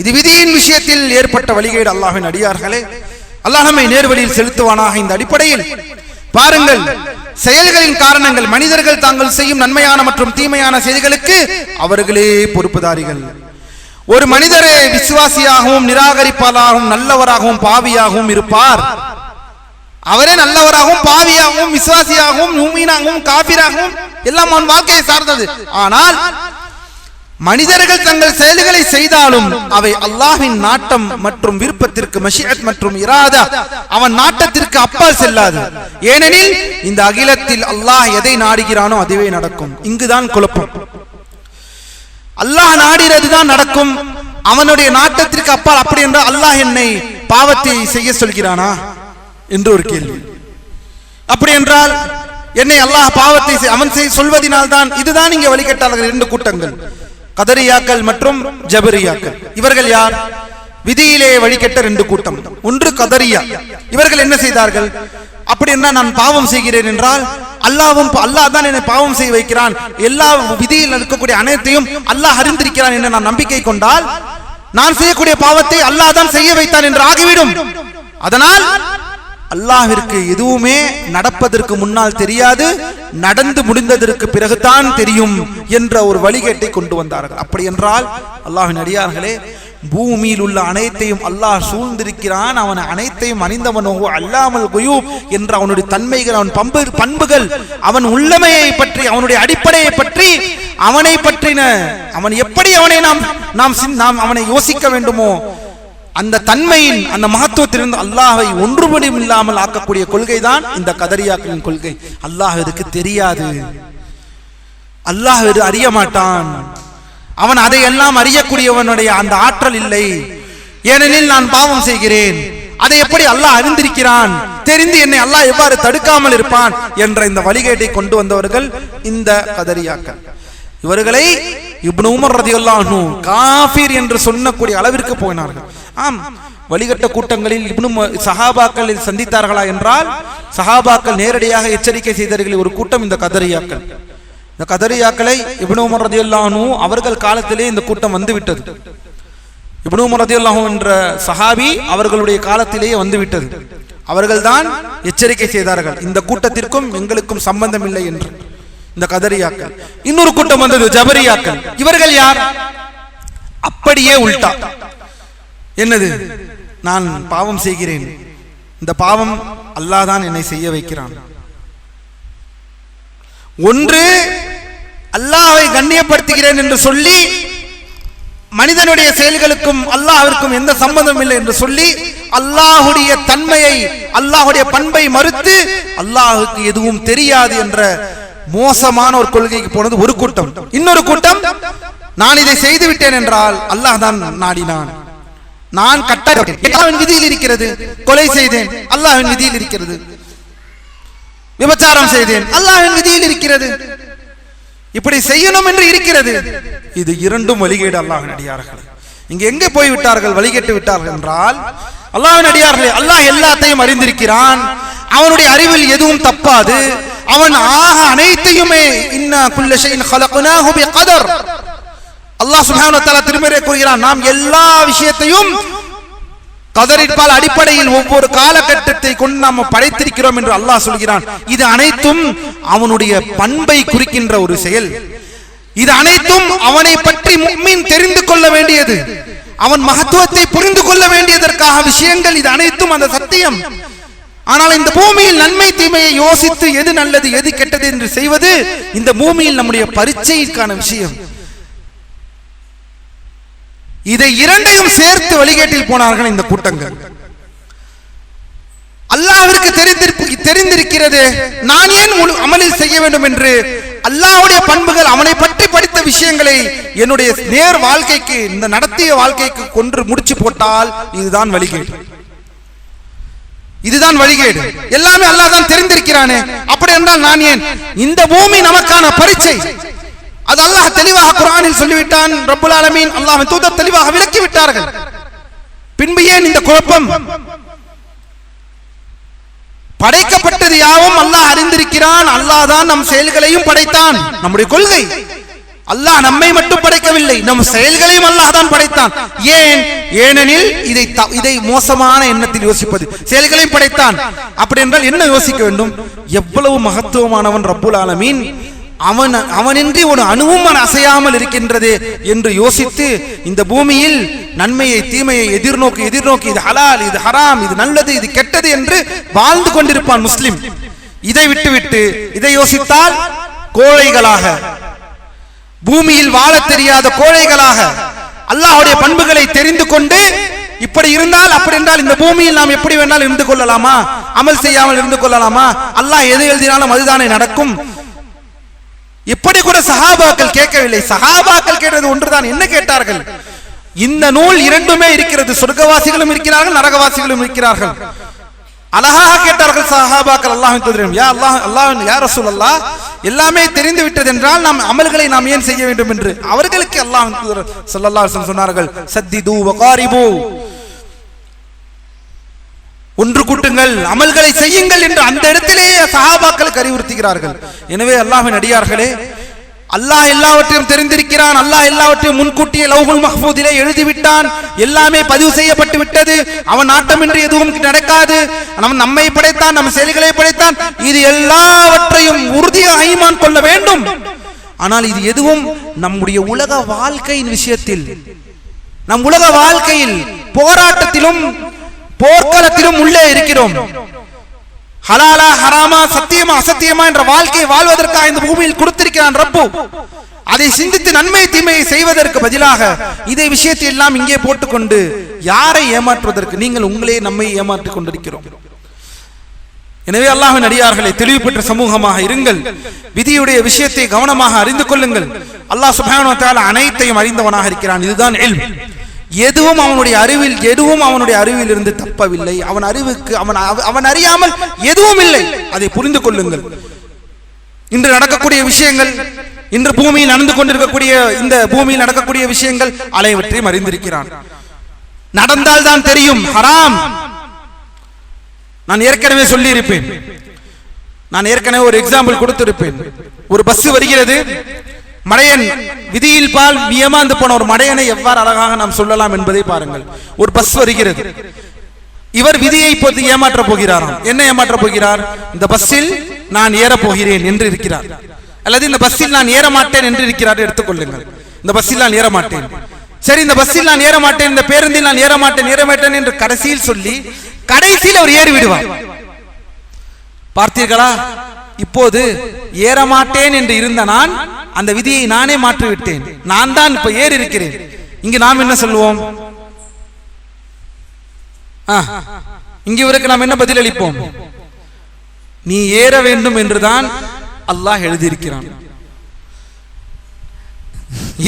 இது விதியின் விஷயத்தில் ஏற்பட்ட வழிகேடு. அல்லாஹ்வின் அடியார்களே, அல்லாஹ் நம்மை நேர்வழியில் செலுத்துவானாக. இந்த அடிப்படையில் பாருங்கள், செயல்களின் காரணங்கள், மனிதர்கள் தாங்கள் செய்யும் நன்மையான மற்றும் தீமையான செயல்களுக்கு அவர்களே பொறுப்புதாரிகள். ஒரு மனிதரே விசுவாசியாகவும் நிராகரிப்பாளராகவும் நல்லவராகவும் பாவியாகவும் இருப்பார். அவரே நல்லவராகவும் பாவியாகவும் விசுவாசியாகவும் மூமீனாகவும் காபிராகவும் எல்லாம் அவன் வாழ்க்கையை சார்ந்தது. ஆனால் மனிதர்கள் தங்கள் செயல்களை செய்தாலும் அவை அல்லாஹ்வின் நாட்டம் மற்றும் விருப்பத்திற்கு, மஷியத் மற்றும் இராதா, அவன் நாட்டத்திற்கு அப்பால் செல்லாது. ஏனெனில் இந்த அகிலத்தில் அல்லாஹ் எதை நாடுகிறானோ அதுவே நடக்கும். இங்குதான் குழப்பம். அல்லாஹ் நாடினதுதான் நடக்கும், அவனுடைய நாட்டத்திற்கு அப்பால். அப்படி என்றால் அல்லாஹ் என்னை பாவத்தை செய்ய சொல்கிறானா என்று ஒரு கேள்வி. அப்படி என்றால் என்னை அல்லாஹ் பாவத்தை அவன் சொல்வதனால் தான். இதுதான் இங்கே வழிகட்டாளர்கள் இரண்டு கூட்டங்கள், கதரியாக்கள் மற்றும் ஜபரியாக்கள். இவர்கள் யார்? விதியிலே வழிகட்ட ரெண்டு கூட்டம். ஒன்று கதரியா. இவர்கள் என்ன செய்தார்கள்? அப்படி என்ன, நான் பாவம் செய்கிறேன் என்றால் அல்லாஹ் தான் என்னை பாவம் செய்ய வைக்கிறான், எல்லா விதியில் இருக்கக்கூடிய அனைத்தையும் அல்லாஹ் அறிந்திருக்கிறான் என்று நான் நம்பிக்கை கொண்டால் நான் செய்யக்கூடிய பாவத்தை அல்லாஹ் தான் செய்ய வைத்தான் என்று ஆகிவிடும். அதனால் அல்லாஹ்விற்கு எதுவுமே நடப்பதற்கு முன்னால் தெரியாது, நடந்து முடிந்ததற்கு பிறகுதான் தெரியும் என்ற ஒரு வழிகேட்டை கொண்டு வந்தார்கள். அப்படி என்றால் அல்லாஹ்வின் அடியார்களே, பூமியில் உள்ள அனைத்தையும் அல்லாஹ் சூழ்ந்திருக்கிறான். அவன் அனைத்தையும் அறிந்தவனோ அல்லாமல் குயூப் என்ற அவனுடைய தன்மைகள், அவன் பண்புகள், அவன் உள்ளமையை பற்றி, அவனுடைய அடிப்படையை பற்றி, அவனை பற்றின, அவன் எப்படி அவனை நாம் அவனை யோசிக்க வேண்டுமோ அந்த தன்மையின், அந்த மகத்துவத்திலிருந்து அல்லாஹை ஒன்றுபடியும் இல்லாமல் ஆக்கக்கூடிய கொள்கை தான் இந்த கதரியாக்களின் கொள்கை. அல்லாஹ் இதுக்கு தெரியாது, அல்லாஹ் அறிய மாட்டான், அவன் அதையெல்லாம் அறியக்கூடியவனுடைய அந்த ஆற்றல் இல்லை. ஏனெனில் நான் பாவம் செய்கிறேன், அதை எப்படி அல்லாஹ் அறிந்திருக்கிறான், தெரிந்து என்னை அல்லாஹ் எவ்வாறு தடுக்காமல் இருப்பான் என்ற இந்த வழிகேட்டை கொண்டு வந்தவர்கள் இந்த கதரியாக்கள். இவர்களை இப்னு உமர் ரலியல்லாஹு அன்ஹு காஃபிர் என்று சொல்லக்கூடிய அளவிற்கு போனார்கள். ஆம், வழிகட்ட கூட்டங்களில் சஹாபாக்களில் சந்தித்தார்களா என்றால் சஹாபாக்கள் நேரடியாக எச்சரிக்கை செய்தார்கள். ஒரு கூட்டம் இந்த கதரியாக்கள். இந்த கதரியாக்களை இப்னு உமர் ரலியல்லாஹு அன்ஹு அவர்கள் காலத்திலே இந்த கூட்டம் வந்துவிட்டது. இப்னு உமர் ரலியல்லாஹு என்ற சஹாபி அவர்களுடைய காலத்திலேயே வந்துவிட்டது. அவர்கள்தான் எச்சரிக்கை செய்தார்கள், இந்த கூட்டத்திற்கும் எங்களுக்கும் சம்பந்தம் இல்லை என்று. இந்த கதரியாக்கள். இன்னொரு கூட்டம் வந்தது, ஜபரியாக்கள். இவர்கள் யார்? அப்படியே உல்டா. என்னது? நான் பாவம் செய்கிறேன், இந்த பாவம் அல்லாஹ் தான் என்னை செய்ய வைக்கிறான். ஒன்று அல்லாஹ்வை கண்ணியப்படுத்துகிறேன் என்று சொல்லி மனிதனுடைய செயல்களுக்கும் அல்லாஹ்விற்கும் எந்த சம்பந்தம் இல்லை என்று சொல்லி அல்லாஹ்வுடைய தன்மையை, அல்லாஹ்வுடைய பண்பை மறுத்து அல்லாஹ்வுக்கு எதுவும் தெரியாது என்ற மோசமான ஒரு கொள்கைக்கு போனது ஒரு கூட்டம். இன்னொரு கூட்டம், நான் இதை செய்து விட்டேன் என்றால் அல்லாஹ் தான் நாடினான், நான் கட்டாயம் விதியில் இருக்கிறது. கொலை செய்தேன், அல்லாஹ்வின் விதியில் இருக்கிறது. விபச்சாரம் செய்தேன், அல்லாஹ்வின் விதியில் இருக்கிறது. இப்படி செய்யணும் என்று இருக்கிறது. இது இரண்டும் வழிகேடு. அல்லாஹ்வின் அடியார்களே, இங்க எங்கே போய் விட்டார்கள், வழிகேட்டு விட்டார்கள் என்றால், அல்லாஹ்வின் அடியார்களே, அல்லாஹ் எல்லாத்தையும் அறிந்திருக்கிறான். அவனுடைய அறிவில் எதுவும் தப்பாது. அவன் ஆக அனைத்தையுமே இன்னா குல்ல ஷைஇன் خلقناه بقدر. அல்லாஹ் சுப்ஹானஹு வ தஆலா திருமறையில் கூறுகிறான், நாம் எல்லா விஷயத்தையும் கதரிற்பால் அடிப்படையில் ஒவ்வொரு காலகட்டத்தை கொண்டு நாம் படைத்திருக்கிறோம் என்று அல்லாஹ் சொல்கிறான். இது அனைத்தும் அவனுடைய பண்பை குறிக்கின்ற ஒரு செயல். இது அனைத்தும் அவனை பற்றி முஃமின் தெரிந்து கொள்ள வேண்டியது, அவன் மகத்துவத்தை புரிந்து கொள்ள வேண்டியதற்காக விஷயங்கள். இது அனைத்தும் அந்த சத்தியம். ஆனால் இந்த பூமியில் நன்மை தீமையை யோசித்து எது நல்லது எது கெட்டது என்று செய்வது இந்த பூமியில் நம்முடைய பரீட்சைக்கான விஷயம். இதை இரண்டையும் சேர்த்து வழிகேட்டில் போனார்கள் இந்த கூட்டங்கள். அல்லாஹ்விற்கு தெரிந்திருக்கிறது, நான் ஏன் அமலில் செய்ய வேண்டும் என்று அல்லாஹ்வுடைய பண்புகள், அவனை பற்றி படித்த விஷயங்களை என்னுடைய நேர் வாழ்க்கைக்கு, இந்த நடத்திய வாழ்க்கைக்கு கொன்று முடிச்சு போட்டால் இதுதான் வழிகேடு. இதுதான் வழிகேடு. எல்லாமே அல்லாஹ் தான் தெரிந்திருக்கிறானே, அப்படி என்றால் நான் ஏன்? இந்த பூமி நமக்கான பரீட்சை. அது அல்லாஹ் தெளிவாக குர்ஆனில் சொல்லிவிட்டான். ரப்புல் ஆலமீன், அல்லாஹ்வின் தூதர் தெளிவாக விளக்கி விட்டார்கள். பின்பு ஏன் இந்த குழப்பம்? படைக்கப்பட்டது யாவும் அல்லாஹ் அறிந்திருக்கிறான். அல்லாஹ் தான் நம் செயல்களையும் படைத்தான். நம்முடைய கொள்கை, அல்லாஹ் நம்மை மட்டும் படைக்கவில்லை, நம் செயல்களையும் அல்லாஹ் தான் படைத்தான். ஏன்? ஏனெனில் இதை மோசமான எண்ணத்தில் யோசிப்பது. செயல்களையும் படைத்தான், அப்படி என்றால் என்ன யோசிக்க வேண்டும்? எவ்வளவு மகத்துவமானவன் ரப்புல் ஆலமீன், அவனின்றி ஒரு அணுவும் அசையாமல் இருக்கின்றது என்று யோசித்து இந்த பூமியில் நன்மையை தீமையை எதிர்நோக்கி இது ஹலால், இது ஹராம், இது நல்லது, இது கெட்டது என்று வாழ்ந்து கொண்டிருப்பான் முஸ்லிம். இதை விட்டுவிட்டு இதை யோசித்தால் கோழைகளாக, பூமியில் வாழ தெரியாத கோழைகளாக, அல்லாஹ்வுடைய பண்புகளை தெரிந்து கொண்டு இப்படி இருந்தால் அப்படி என்றால் இந்த பூமியில் நாம் எப்படி வேணாலும் இருந்து கொள்ளலாமா, அமல் செய்யாமல் இருந்து கொள்ளலாமா, அல்லாஹ் எது எழுதினாலும் அதுதானே நடக்கும். இப்படி கூட சஹாபாக்கள் கேட்கவில்லை. சஹாபாக்கள் கேட்டது ஒன்றுதான். என்ன கேட்டார்கள்? இந்த நூல் இரண்டுமே இருக்கிறது, சொர்க்கவாசிகளும் இருக்கிறார்கள், நரகவாசிகளும் இருக்கிறார்கள். அழகாக கேட்டார்கள் சஹாபாக்கள். அல்லாஹ்வின் தூதரே, யா அல்லாஹ் யா ரசூலல்லாஹ், எல்லாமே தெரிந்து விட்டது என்றால் நாம் அமல்களை நாம் ஏன் செய்ய வேண்டும் என்று அவர்களுக்கு அல்லாஹ்வின் தூதர் ஸல்லல்லாஹு அலைஹி வஸல்லம் சொன்னார்கள், சத்திது வகாரிபு, ஒன்று கூட்டுங்கள், அமல்களை செய்யுங்கள் என்று அந்த இடத்திலேயே சஹாபாக்களுக்கு அறிவுறுத்துகிறார்கள். எனவே அல்லாஹ்வின் அடியார்களே, அல்லாஹ் எல்லாவற்றையும் தெரிந்திருக்கிறான். அல்லாஹ் எல்லாவற்றையும் முன்கூட்டியே லவ்ஹுல் மஹ்ஃபூதிலே எழுதிவிட்டான். எல்லாமே பதிவு செய்யப்பட்டு விட்டது. அவன் நாட்டமின்றி எதுவும் நடக்காது. அவன் நம்மை படைத்தான், நம் செயல்களை படைத்தான். இது எல்லாவற்றையும் உறுதியாக ஈமான் கொள்ள வேண்டும். ஆனால் இது எதுவும் நம்முடைய உலக வாழ்க்கையின் விஷயத்தில், நம் உலக வாழ்க்கையில் போராட்டத்திலும் போர்க்களத்திலும் உள்ளே இருக்கிறோம். ஹலாலா ஹராமா, சத்தியமா அசத்தியமா என்ற வாழ்க்கையை வாழ்வதற்காக இந்த பூமியில் கொடுத்திருக்கிறான் ரப்பு. அதை சிந்தித்து நன்மை தீமையை செய்வதற்கு பதிலாக இதை விஷயத்தை எல்லாம் இங்கே போட்டுக்கொண்டு யாரை ஏமாற்றுவதற்கு நீங்கள் உங்களே நம்மை ஏமாற்றிக் கொண்டிருக்கிறோம். எனவே அல்லாஹ்வின் அடியார்களை, தெளிவு பெற்ற சமூகமாக இருங்கள். விதியுடைய விஷயத்தை கவனமாக அறிந்து கொள்ளுங்கள். அல்லாஹ் சுப்ஹானஹு வ தஆலா அனைத்தையும் அறிந்தவனாக இருக்கிறான். இதுதான் இல்ம். எதுவும் அவனுடைய அறிவில் இருந்து தப்பவில்லை. அவன் அறிவுக்கு அவன் அறியாமல் எதுவும் இல்லை. அதை புரிந்து கொள்ளுங்கள். இன்று நடக்கக்கூடிய விஷயங்கள், இன்று பூமியில் நடந்து கொண்டிருக்கக்கூடிய இந்த பூமியில் நடக்கக்கூடிய விஷயங்கள் அனைவற்றையும் அறிந்திருக்கிறான். நடந்தால் தான் தெரியும் ஹராம். நான் ஏற்கனவே சொல்லி இருப்பேன், நான் ஏற்கனவே ஒரு எக்ஸாம்பிள் கொடுத்திருப்பேன். ஒரு பஸ் வருகிறது, மடையன் விதியில் பால் ஏமாந்து போன ஒரு மடையனை எவ்வாறு அழகாக நாம் சொல்லலாம் என்பதை பாருங்கள். ஒரு பஸ் வருகிறது, இவர் விதியை பொறுத்து ஏமாற்ற போகிறாராம். என்ன ஏமாற்ற போகிறார்? இந்த பஸ்ஸில் நான் ஏற போகிறேன் என்று இருக்கிறார், அல்லது இந்த பஸ்ஸில் நான் ஏற மாட்டேன் என்று இருக்கிறார். எடுத்துக்கொள்ளுங்கள், இந்த பஸ்ஸில் நான் ஏற மாட்டேன். சரி, இந்த பஸ்ஸில் நான் ஏற மாட்டேன், இந்த பேருந்தில் நான் ஏற மாட்டேன் என்று கடைசியில் சொல்லி கடைசியில் அவர் ஏறி விடுவார். பார்த்தீர்களா? இப்போது ஏறமாட்டேன் என்று இருந்த நான் அந்த விதியை நானே மாற்றிவிட்டேன். நான் தான் இப்ப ஏறி இருக்கிறேன். இங்கு நாம் என்ன சொல்லுவோம்? இங்கு இவருக்கு நாம் என்ன பதில் அளிப்போம்? நீ ஏற வேண்டும் என்றுதான் அல்லாஹ் எழுதியிருக்கிறான்,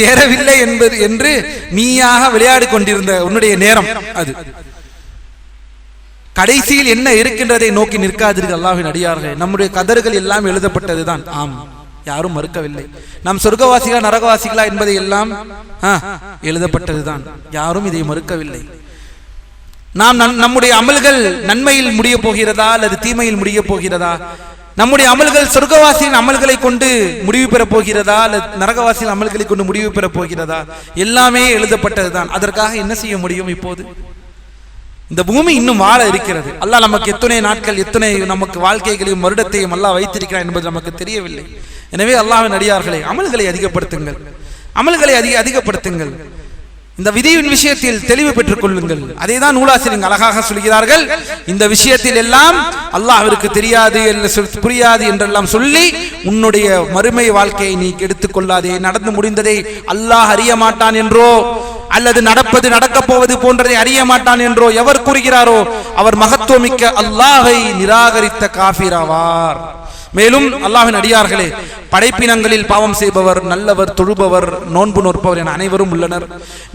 ஏறவில்லை என்பது என்று நீயாக விளையாடி கொண்டிருந்த உன்னுடைய நேரம் அது. கடைசியில் என்ன இருக்கின்றதை நோக்கி நிற்காதீர்கள் அல்லாஹ்வின் அடியார்களே. நம்முடைய கதறுகள் எல்லாம் எழுதப்பட்டதுதான். ஆம், யாரும் மறுக்கவில்லை. நாம் சொர்க்கவாசிகளா நரகவாசிகளா என்பதை எல்லாம் எழுதப்பட்டதுதான். யாரும் இதை மறுக்கவில்லை. நாம் நம்முடைய அமல்கள் நன்மையில் முடிய போகிறதா அல்லது தீமையில் முடிய போகிறதா? நம்முடைய அமல்கள் சொர்க்கவாசியின் அமல்களை கொண்டு முடிவு பெற போகிறதா அல்லது நரகவாசியின் அமல்களை கொண்டு முடிவு பெற போகிறதா? எல்லாமே எழுதப்பட்டதுதான். அதற்காக என்ன செய்ய முடியும்? இப்போது இந்த பூமி இன்னும் வாழ இருக்கிறது. அல்லாஹ் நமக்கு எத்தனை நாட்கள், எத்தனை நமக்கு வாழ்க்கைகளையும் வருடத்தையும் அல்லாஹ் வைத்திருக்கிறான் என்பது நமக்கு தெரியவில்லை. எனவே அல்லாஹ்வின் அடியார்களே, அமல்களை அதிகப்படுத்துங்கள், அமல்களை அதிகப்படுத்துங்கள். இந்த விதியின் விஷயத்தில் தெளிவு பெற்றுக் கொள்ளுங்கள். அதை தான் நூலாசிரியர்கள் அழகாக சொல்கிறார்கள். இந்த விஷயத்தில் எல்லாம் அல்லாஹ்விற்கு தெரியாது, புரியாது என்றெல்லாம் சொல்லி உன்னுடைய மறுமை வாழ்க்கையை நீ கெடுத்துக் கொள்ளாதே. நடந்து முடிந்ததை அல்லாஹ் அறிய மாட்டான் என்றோ அல்லது நடப்பது நடக்கப் போவது போன்றதை அறிய மாட்டான் என்றோ எவர் கூறுகிறாரோ அவர் மகத்துவமிக்க அல்லாஹை நிராகரித்த காஃபிராவார். மேலும் அல்லாஹ்வின் அடியார்களே, படைப்பினங்களில் பாவம் செய்பவர், நல்லவர், தொழுபவர், நோன்பு நோற்பவர் என அனைவரும் உள்ளனர்.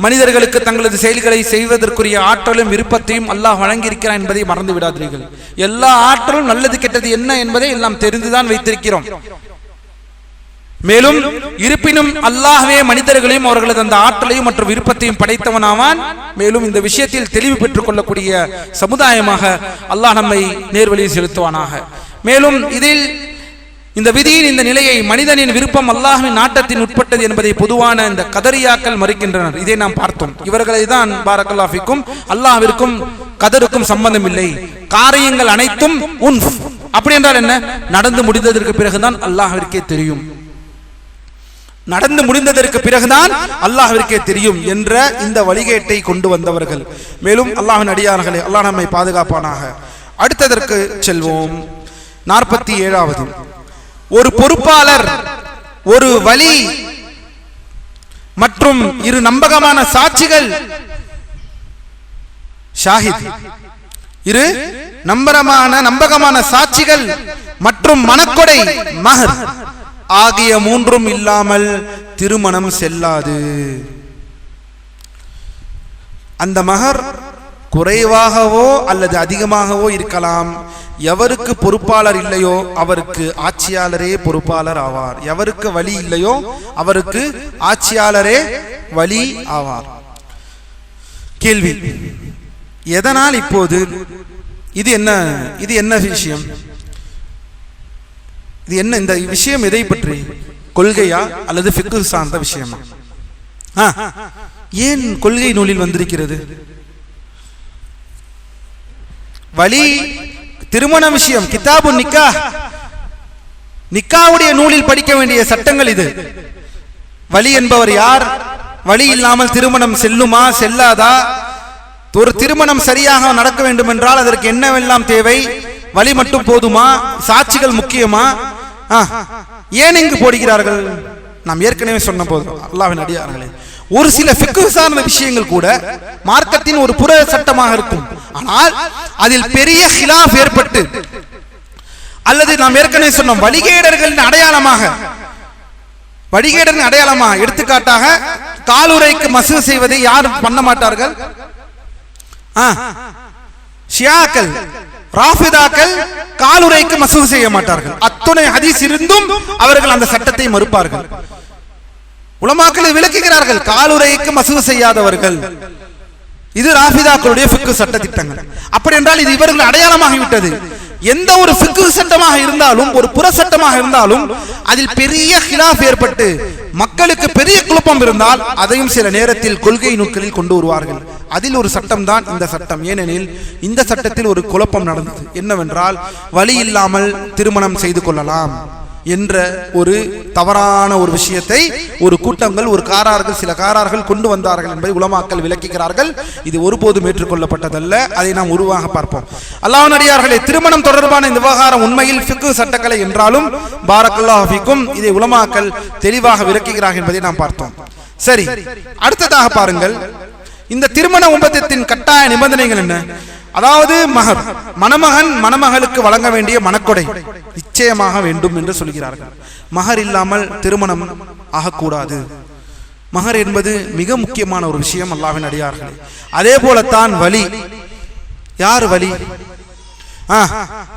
மனிதர்களுக்கு தங்களது செயல்களை செய்வதற்குரிய ஆற்றலும் விருப்பத்தையும் அல்லாஹ் வழங்கியிருக்கிறான் என்பதை மறந்து விடாதீர்கள். எல்லா ஆற்றலும் நல்லது கெட்டது என்ன என்பதை எல்லாம் தெரிந்துதான் வைத்திருக்கிறோம். மேலும் இருப்பினும் அல்லாஹ்வே மனிதர்களையும் அவர்களது அந்த ஆற்றலையும் மற்றும் விருப்பத்தையும் படைத்தவனாவான். மேலும் இந்த விஷயத்தில் தெளிவு பெற்றுக் கொள்ளக்கூடிய சமுதாயமாக அல்லாஹ் நம்மை நேர்வழியில் செலுத்துவானாக. மேலும் இதில் இந்த விதியின் இந்த நிலையை மனிதனின் விருப்பம் அல்லாஹ்வின் நாட்டத்தின் உட்பட்டது என்பதை பொதுவான இந்த கதரியாக்கள் மறுக்கின்றனர். இதை நாம் பார்த்தோம். இவர்களை தான் பாரக்கல்லாஹு ஃபீக்கும் அல்லாஹ்விற்கும் கதருக்கும் சம்பந்தம் இல்லை, காரியங்கள் அனைத்தும் உன்ஃப். அப்படி என்றால் என்ன? நடந்து முடிந்ததற்கு பிறகுதான் அல்லாஹ்விற்கே தெரியும், நடந்து முடிந்ததற்கு பிறகுதான் அல்லாஹ்விற்கே தெரியும் என்ற இந்த வழிகேட்டை கொண்டு வந்தவர்கள். மேலும் அல்லாஹ்வின் அடியார்களே, அல்லாஹ் நம்மை பாதுகாப்பானாக. அடுத்ததற்கு செல்வோம். 47வது, ஒரு பொறுப்பாளர், ஒரு வலி மற்றும் இரு நம்பகமான சாட்சிகள், ஷாஹித், இரு நம்பகமான சாட்சிகள் மற்றும் மனக்கொடை, மஹர் ஆகிய மூன்றும் இல்லாமல் திருமணம் செல்லாது. அந்த மஹர் குறைவாகவோ அல்லது அதிகமாகவோ இருக்கலாம். எவருக்கு பொறுப்பாளர் இல்லையோ அவருக்கு ஆட்சியாளரே பொறுப்பாளர் ஆவார். எவருக்கு வலி இல்லையோ அவருக்கு ஆட்சியாளரே வலி ஆவார். கேள்வி, எதனால் இப்போது இது என்ன விஷயம்? இது என்ன? இந்த விஷயம் எதை பற்றி? கொள்கையா அல்லது ஃபிக்ஹ் சார்ந்த விஷயமா? ஏன் கொள்கை நூலில் வந்திருக்கிறது? வலி திருமண விஷயம், கிதாபு நிக்காஹ், நிக்காவுடைய நூலில் படிக்க வேண்டிய சட்டங்கள் இது. வலி என்பவர் யார்? வலி இல்லாமல் திருமணம் செல்லுமா செல்லாதா? ஒரு திருமணம் சரியாக நடக்க வேண்டும் என்றால் அதற்கு என்னவெல்லாம் தேவை? வலி மட்டும் போதுமா? சாட்சிகள் முக்கியமா? ஏன் இங்கு போடுகிறார்கள்? நாம் ஏற்கனவே சொன்ன போது அல்லாஹ்வின் அடியார்களே, ஒரு சில ஃபிக்ஹ் சார்ந்த விஷயங்கள் கூட மார்க்கத்தின் ஒரு புற சட்டமாக இருக்கும். ஆனால் அதில் பெரிய ஹிலாஃப் ஏற்பட்டு அல்லது நாம் ஏற்கனவே சொன்னோம் வழிகேடர்களின் அடையாளமாக எடுத்துக்காட்டாக காலுறைக்கு மசூ செய்வதை யாரும் பண்ண மாட்டார்கள். ஷியாக்கள், ராஃபிதாக்கள் காலுறைக்கு மசூ செய்ய மாட்டார்கள். அத்துணை ஹதீஸ் இருந்தும் அவர்கள் அந்த சட்டத்தை மறுப்பார்கள். உலமாக்கள் விளக்குகிறார்கள், காலுறைக்கு மசூ செய்யாதவர்கள். இது ராஃபிதாக்களுடைய ஃபிக்ஹ் சட்ட திட்டங்கள். அப்படி என்றால் இது இவர்கள் அடையாளமாகிவிட்டது. எந்த ஒரு ஃபிக்ஹ் சட்டமாக இருந்தாலும், ஒரு புற சட்டமாக இருந்தாலும் அதில் பெரிய ஹிலாஃப் ஏற்பட்டு மக்களுக்கு பெரிய குழப்பம் இருந்தால் அதையும் சில நேரத்தில் கொள்கை நூல்களில் கொண்டு வருவார்கள். அதில் ஒரு சட்டம் தான் இந்த சட்டம். ஏனெனில் இந்த சட்டத்தில் ஒரு குழப்பம் நடந்தது. என்னவென்றால், வலி இல்லாமல் திருமணம் செய்து கொள்ளலாம் என்ற ஒரு தவறான ஒரு விஷயத்தை ஒரு கூட்டங்கள், சில காரார்கள் கொண்டு வந்தார்கள் என்பதை உலமாக்கள் விளக்குகிறார்கள். இது ஒருபோதும் ஏற்றுக்கொள்ளப்பட்டதல்ல. அதை நாம் உருவாக பார்ப்போம். அல்லாஹ்வின் அடியார்களே, திருமணம் தொடர்பான இந்த விவகாரம் உண்மையில் ஃபிக்ஹ் சட்டக்கலை என்றாலும் பாரக்கல்லாஹு ஃபீக்கும் இதை உலமாக்கள் தெளிவாக விளக்குகிறார்கள் என்பதை நாம் பார்த்தோம். சரி, அடுத்ததாக பாருங்கள், இந்த திருமண ஒப்பந்தத்தின் கட்டாய நிபந்தனைகள் என்ன? அதாவது மகர், மணமகன் மணமகளுக்கு வழங்க வேண்டிய மணக்கொடை நிச்சயமாக வேண்டும் என்று சொல்கிறார்கள். மகர் இல்லாமல் திருமணம் ஆகக்கூடாது. மகர் என்பது மிக முக்கியமான ஒரு விஷயம் அல்லாஹ்வின் அடியார்களே. அதே போலத்தான் வலி. யார் வலி?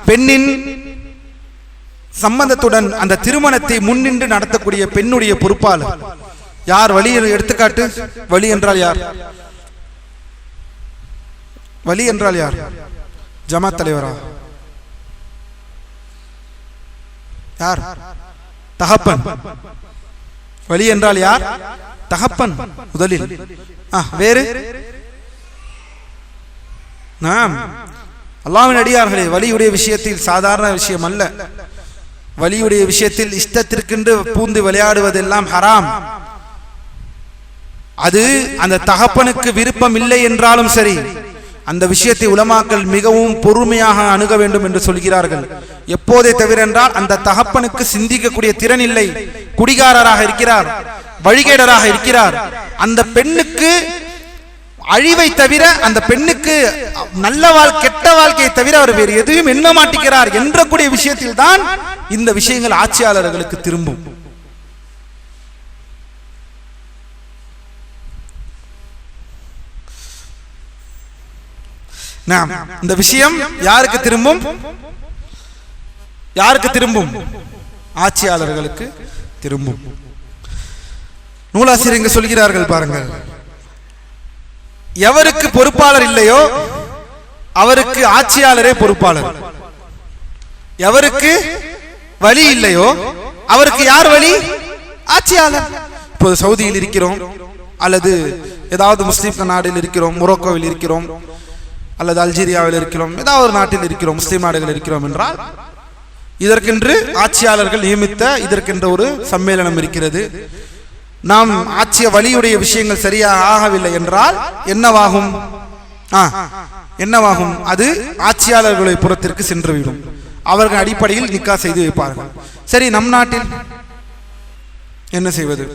பெண்ணின் சம்பந்தத்துடன் அந்த திருமணத்தை முன்னின்று நடத்தக்கூடிய பெண்ணுடைய பொறுப்பாளர் யார்? வலி. எடுத்துக்காட்டு, வலி என்றால் யார்? வலி என்றால் யார்? ஜமாத் தலைவரா? யார்? தகப்பன். வலி என்றால் யார்? தகப்பன் முதலில். வேறு? நாம் அல்லாஹ்வின் அடியார்களே, வலியுடைய விஷயத்தில் சாதாரண விஷயம் அல்ல. வலியுடைய விஷயத்தில் இஷ்டத்திற்கென்று பூந்து விளையாடுவதெல்லாம் ஹராம். அது அந்த தகப்பனுக்கு விருப்பம் இல்லை என்றாலும் சரி, அந்த விஷயத்தை உலமாக்கள் மிகவும் பொறுமையாக அணுக வேண்டும் என்று சொல்கிறார்கள். எப்போதே தவிர என்றால் அந்த தகப்பனுக்கு சிந்திக்கக்கூடிய திறன் இல்லை, குடிகாரராக இருக்கிறார், வழிகேடராக இருக்கிறார். அந்த பெண்ணுக்கு அழிவை தவிர, அந்த பெண்ணுக்கு நல்ல கெட்ட வாழ்க்கையை தவிர அவர் வேறு எதுவும் எண்ண மாட்டேங்கிறார் என்ற கூடிய விஷயத்தில் தான் இந்த விஷயங்கள் ஆட்சியாளர்களுக்கு திரும்பும். இந்த விஷயம் யாருக்கு திரும்பும்? யாருக்கு திரும்பும்? ஆட்சியாளர்களுக்கு திரும்பும். நூலாசிரியர் இங்கு சொல்கிறார்கள் பாருங்கள், எவருக்கு பொறுப்பாளர் இல்லையோ அவருக்கு ஆட்சியாளரே பொறுப்பாளர். எவருக்கு வழி இல்லையோ அவருக்கு யார் வழி? ஆட்சியாளர். இப்போது சவுதியில் இருக்கிறோம், அல்லது ஏதாவது முஸ்லிம் நாட்டில் இருக்கிறோம், மொரோக்கோவில் இருக்கிறோம், அல்லது அல்ஜீரியாவில் இருக்கிறோம், ஏதாவது ஒரு நாட்டில் இருக்கிறோம், முஸ்லிம் நாடுகள் இருக்கிறோம் என்றால் இதற்கென்று ஆட்சியாளர்கள் நியமித்த இதற்கென்ற ஒரு சம்மேளனம் இருக்கிறது. நாம் ஆட்சிய வழியுடைய விஷயங்கள் சரியாக ஆகவில்லை என்றால் என்னவாகும்? என்னவாகும்? அது ஆட்சியாளர்களுடைய புறத்திற்கு சென்றுவிடும். அவர்கள் அடிப்படையில் நிக்கா செய்து வைப்பார்கள். சரி, நம் நாட்டில் என்ன செய்வது?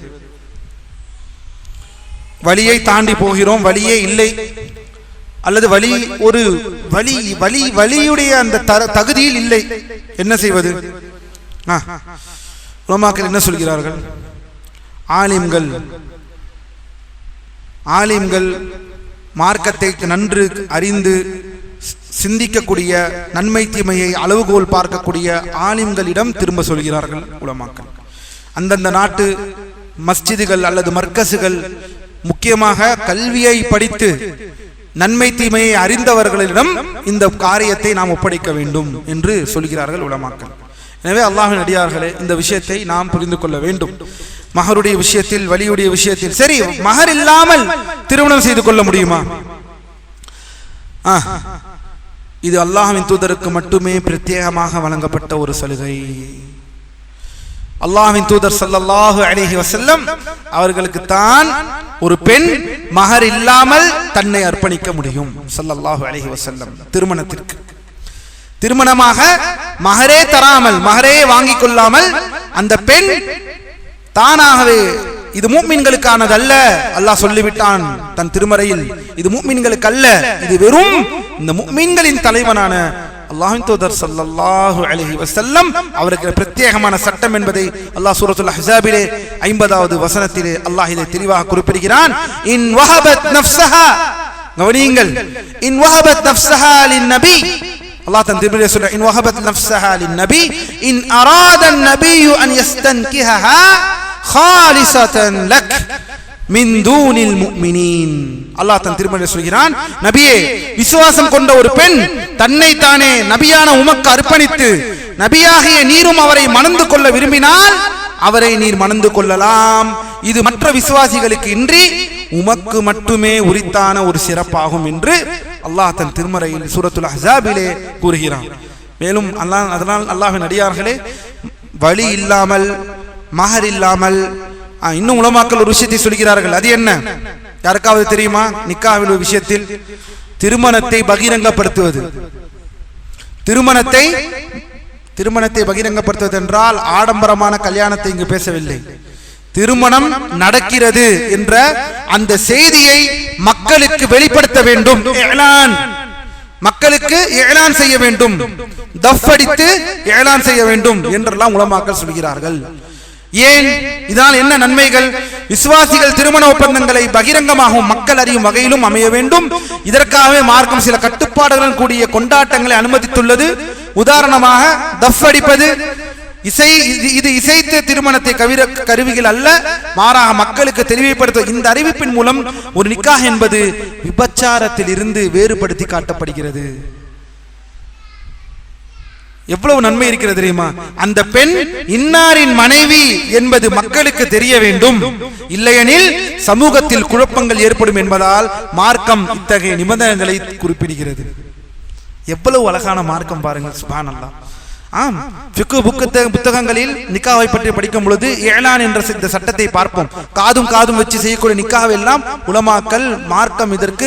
வழியை தாண்டி போகிறோம், வழியே இல்லை, அல்லது வழி ஒரு வழியுடைய அந்த தகுதியில் இல்லை, என்ன செய்வது? உலமாக்கள் என்ன சொல்கிறார்கள்? ஆலிம்கள் மார்க்கத்தை நன்கு அறிந்து சிந்திக்கக்கூடிய, நன்மை தீமையை அளவுகோல் பார்க்கக்கூடிய ஆலிம்களிடம் திரும்ப சொல்கிறார்கள் உலமாக்கள். அந்தந்த நாட்டு மஸ்ஜிதுகள் அல்லது மர்கசுகள், முக்கியமாக கல்வியை படித்து நன்மை தீமையை அறிந்தவர்களிடம் இந்த காரியத்தை நாம் ஒப்படைக்க வேண்டும் என்று சொல்கிறார்கள் உலமாக்கள். எனவே அல்லாஹ்வின் அடியார்களே, இந்த விஷயத்தை நாம் புரிந்து கொள்ள வேண்டும். மகருடைய விஷயத்தில், வலியுடைய விஷயத்தில், சரி, மகர் இல்லாமல் திருமணம் செய்து கொள்ள முடியுமா? இது அல்லாஹ்வின் தூதருக்கு மட்டுமே பிரத்யேகமாக வழங்கப்பட்ட ஒரு சலுகை. அல்லாஹ்வின் தூதர் ஸல்லல்லாஹு அலைஹி வஸல்லம் அவர்களுக்கு தான் ஒரு பெண் மகர் இல்லாமல் தன்னை அர்ப்பணிக்க முடியும். ஸல்லல்லாஹு அலைஹி வஸல்லம் திருமணத்திற்கு, திருமணமாக மகரே தராமல், மகரே வாங்கிக் கொள்ளாமல் அந்த பெண் தானாகவே, இது முஃமின்களுக்கானது அல்ல, அல்லாஹ் சொல்லிவிட்டான் தன் திருமறையில், இது முஃமின்களுக்கு அல்ல, இது வெறும் இந்த முஃமின்களின் தலைவனான அல்லாஹ்வின் தூதர் ஸல்லல்லாஹு அலைஹி வஸல்லம் அவருக்கு பிரத்யேகமான சட்டம் என்பதை அல்லாஹ் சூரத்துல் அஹ்ஸாபிலே 50வது வசனத்திலே அல்லாஹ் இதை தெளிவாக குறிப்பிடுகிறான். இன் வஹபத் நஃப்ஸஹா, கவனியுங்கள், இன் வஹபத் நஃப்ஸஹா லின்-நபி, அல்லாஹ் தன் திருமறையில் சொல்றார், இன் வஹபத் நஃப்ஸஹா லின்-நபி இன் அராத அன்-நபியு அன் யஸ்தன்கிஹஹா காலிஸதன் லக் மின் தூனில் முஃமினீன். அல்லாஹ் தன் திருமறையில் சொல்கிறான், நபியே, விசுவாசம் கொண்ட ஒரு பெண் தன்னை தானே நபியான உமக்கு அர்ப்பணித்து நபியாகிய நீரும் அவரை மணந்து கொள்ள விரும்பினால் அவரை நீர் மணந்து கொள்ளலாம். இது மற்ற விசுவாசிகளுக்கு இன்றி உமக்கு மட்டுமே உரித்தான ஒரு சிறப்பாகும் என்று அல்லாஹ் தன் திருமறையில் சூரத்துல் அஹ்ஸாபிலே கூறுகிறான். மேலும் அதனால் அல்லாஹ்வின் அடியார்களே, வழி இல்லாமல், மஹர் இல்லாமல், இன்னும் உலமாக்கள் ஒரு விஷயத்தை சொல்கிறார்கள். அது என்ன? யாருக்காவது தெரியுமா? நிக்காஹ் விஷயத்தில் திருமணத்தை பகிரங்கப்படுத்துவது. திருமணத்தை பகிரங்கப்படுத்துவது என்றால் ஆடம்பரமான கல்யாணத்தை இங்கு பேசவில்லை. திருமணம் நடக்கிறது என்ற அந்த செய்தியை மக்களுக்கு வெளிப்படுத்த வேண்டும். மக்களுக்கு ஏலான் செய்ய வேண்டும், தஃப் அடித்து ஏலான் செய்ய வேண்டும் என்றெல்லாம் உலமாக்கள் சொல்கிறார்கள். ஏன்? இதனால் என்ன நன்மைகள்? விசுவாசிகள் திருமண ஒப்பந்தங்களை பகிரங்கமாகவும் மக்கள் அறியும் வகையிலும் அமைய வேண்டும். இதற்காகவே மார்க்கம் சில கட்டுப்பாடுகளுடன் கூடிய கொண்டாட்டங்களை அனுமதித்துள்ளது. உதாரணமாக தஃப் அடிப்பது இது இசைத்த திருமணத்தை கருவிகள் அல்ல, மாறாக மக்களுக்கு தெளிவுபடுத்த இந்த அறிவிப்பின் மூலம் ஒரு நிக்காஹ் என்பது விபச்சாரத்தில் இருந்து வேறுபடுத்தி காட்டப்படுகிறது. எவ்வளவு நன்மை இருக்கிறது தெரியுமா? அந்த பெண் இன்னாரின் மனைவி என்பது மக்களுக்கு தெரிய வேண்டும், இல்லையெனில் சமூகத்தில் குழப்பங்கள் ஏற்படும் என்பதால் மார்க்கம் இத்தகைய நிபந்தனைகளை குறிப்பிடுகிறது. எவ்வளவு அழகான மார்க்கம் பாருங்கள், சுப்ஹானல்லாஹ். ஆம், ஃபிக்ஹ் புத்தகங்களில் நிக்காவை பற்றி படிக்கும் பொழுது ஏலான் என்ற இந்த சட்டத்தை பார்ப்போம். காதும் வச்சு செய்யக்கூடிய நிக்காவை எல்லாம் உலமாக்கள் மார்க்கம் இதற்கு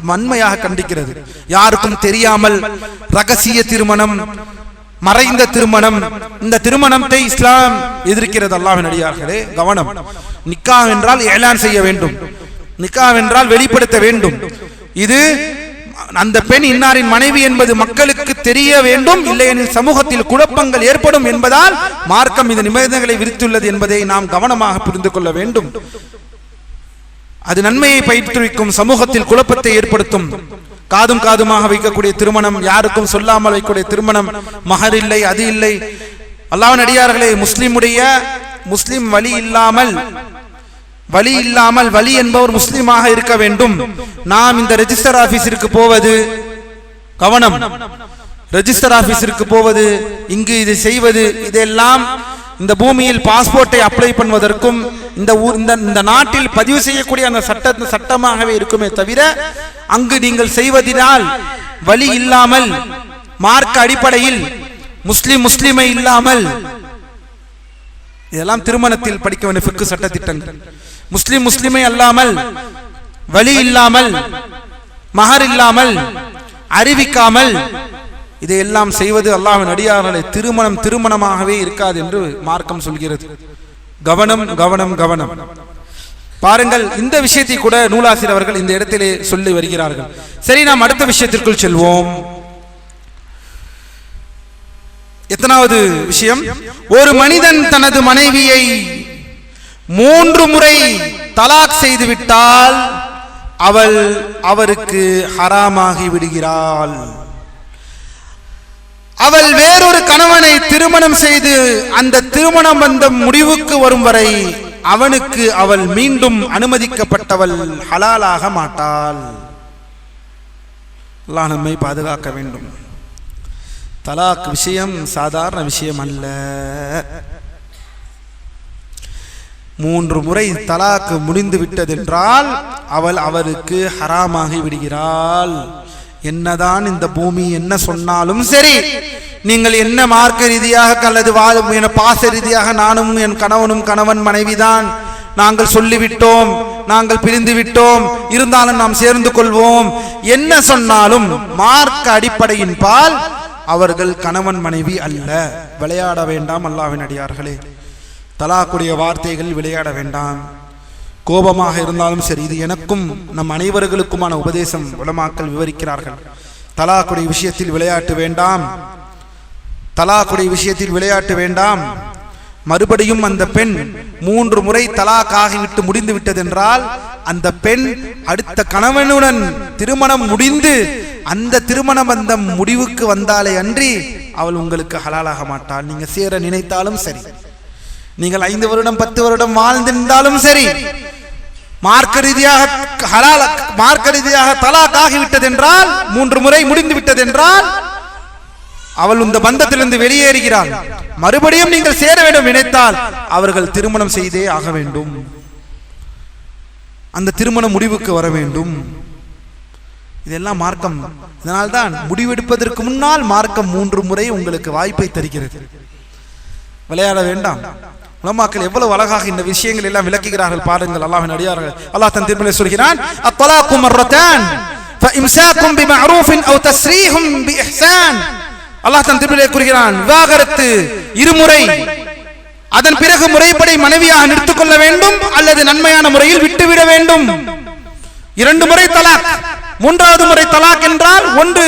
வன்மையாக கண்டிக்கிறது. யாருக்கும் தெரியாமல் ரகசிய திருமணம், மறைந்த திருமணம், இந்த திருமணத்தை இஸ்லாம் எதிர்க்கிறது. அல்லாஹ்வின் அடியார்களே கவனம். நிக்காஹ் என்றால் ஏலான் செய்ய வேண்டும், நிக்காஹ் என்றால் வெளிப்படுத்த வேண்டும். இது அந்த பெண் இன்னாரின் மனைவி என்பது மக்களுக்கு தெரிய வேண்டும், இல்லையெனில் சமூகத்தில் குழப்பங்கள் ஏற்படும் என்பதால் மார்க்கம் இந்த நிபந்தனைகளை விதித்துள்ளது என்பதை நாம் கவனமாக புரிந்து கொள்ள வேண்டும். அது நன்மையை பயிற்றுவிக்கும், சமூகத்தில் குழப்பத்தை ஏற்படுத்தும். காதுமாக வைக்கக்கூடிய திருமணம், யாருக்கும் சொல்லாமல் வைக்கக்கூடிய திருமணம், மஹர் இல்லை, அது இல்லை. அல்லாஹ்வின் அடியார்களே, முஸ்லிம் வலி இல்லாமல் வலி என்பவர் முஸ்லிமாக இருக்க வேண்டும். நாம் இந்த ரெஜிஸ்டர் ஆபீஸிற்கு போவது, கவனம், ரெஜிஸ்டர் ஆபீஸிற்கு போவது, இங்கு இது செய்வது, இதெல்லாம் இந்த பூமியில் பாஸ்போர்ட்டை அப்ளை பண்ணுவதற்கும் இந்த நாட்டில் பதிவு செய்யக்கூடிய அந்த சட்டமாகவே இருக்குமே தவிர, அங்கு நீங்கள் செய்வதனால் வலி இல்லாமல், மார்க்க அடிப்படையில் முஸ்லிமை இல்லாமல், இதெல்லாம் திருமணத்தில் படிக்க வேண்டிய ஃபிக்ஹ் சட்ட திட்டங்கள். முஸ்லிமை அல்லாமல், வலி இல்லாமல், மஹர் இல்லாமல், அறிவிக்காமல் இதையெல்லாம் செய்வது அல்லாஹ்வின் அடியார்களை திருமணமாகவே இருக்காது என்று மார்க்கம் சொல்கிறது. கவனம். பாருங்கள், இந்த விஷயத்தை கூட நூலாசிரியர் அவர்கள் இந்த இடத்திலே சொல்லி வருகிறார்கள். சரி, நாம் அடுத்த விஷயத்திற்குள் செல்வோம். எத்தனாவது விஷயம்? ஒரு மனிதன் தனது மனைவியை 3 முறை தலாக் செய்து விட்டால் அவள் அவருக்கு ஹராமாகி விடுகிறாள். அவள் வேறொரு கணவனை திருமணம் செய்து அந்த திருமணம் வந்த முடிவுக்கு வரும் வரை அவனுக்கு அவள் மீண்டும் அனுமதிக்கப்பட்டவள் ஹலாலாக மாட்டாள். அல்லாஹ் நம்மை பாதுகாக்க வேண்டும். தலாக் விஷயம் சாதாரண விஷயம் அல்ல. 3 முறை தலாக் முடிந்து விட்டதென்றால் அவள் அவருக்கு ஹராமாகி விடுகிறாள். என்னதான் இந்த பூமி என்ன சொன்னாலும் சரி, நீங்கள் என்ன மார்க்க ரீதியாக அல்லது பாச ரீதியாக நானும் என் கணவன் மனைவிதான், நாங்கள் சொல்லிவிட்டோம், நாங்கள் பிரிந்து விட்டோம், இருந்தாலும் நாம் சேர்ந்து கொள்வோம், என்ன சொன்னாலும் மார்க்க அடிப்படையின் பால் அவர்கள் கணவன் மனைவி அல்ல. விளையாட வேண்டாம் அல்லாஹ்வின் அடியார்களே. தலாக்குடைய வார்த்தைகள் விளையாட வேண்டாம். கோபமாக இருந்தாலும் சரி, இது எனக்கும் நம் அனைவர்களுக்குமான உபதேசம் உலமாக்கள் விவரிக்கிறார்கள். தலாக்குடைய விஷயத்தில் விளையாட்டு வேண்டாம். மறுபடியும் அந்த பெண் 3 முறை தலாக் ஆகிவிட்டு முடிந்து விட்டதென்றால் அந்த பெண் அடுத்த கணவனுடன் திருமணம் முடிந்து அந்த திருமணம் அந்த முடிவுக்கு வந்தாலே அன்றி அவள் உங்களுக்கு ஹலாலாக மாட்டாள். நீங்க சேர நினைத்தாலும் சரி, நீங்கள் 5 வருடம் 10 வருடம் வாழ்ந்திருந்தாலும் சரி, மார்க்க ரீதியாக தலாக் ஆகிவிட்டதென்றால் 3 முறை முடிந்து விட்டதென்றால் அவள் இந்த பந்தத்திலிருந்து வெளியேறுகிறாள். மறுபடியும் நீங்கள் சேர வேண்டும் நினைத்தால் அவர்கள் திருமணம் செய்தே ஆக வேண்டும். அந்த திருமண முடிவுக்கு வர வேண்டும். இதெல்லாம் மார்க்கம். இதனால்தான் முடிவெடுப்பதற்கு முன்னால் மார்க்கம் 3 முறை உங்களுக்கு வாய்ப்பை தருகிறது. விளையாட வேண்டாம். உலமாக்கள் எவ்வளவு அழகாக இந்த விஷயங்கள் எல்லாம் விளக்குகிறார்கள் பாருங்கள். அல்லாஹ்வின் அடியார்கள், அல்லாஹ் தன் திருமறையில் சொல்கிறான், அத்-தலாக்கு மர்ரதான் ஃபஇம்சாக்கும் பிமஅரூஃபின் அவ் தஸ்ரீஹும் பிஇஹ்சான். அல்லாஹ் தன் திருமறையில் கூறுகிறான், விவாகரத்து 2 முறை, அதன் பிறகு முறைப்படி மனைவியாக நிறுத்திக் கொள்ள வேண்டும் அல்லது நன்மையான முறையில் விட்டுவிட வேண்டும். 2 முறை தலாக். 3வது முறை தலாக் என்றால் ஒன்று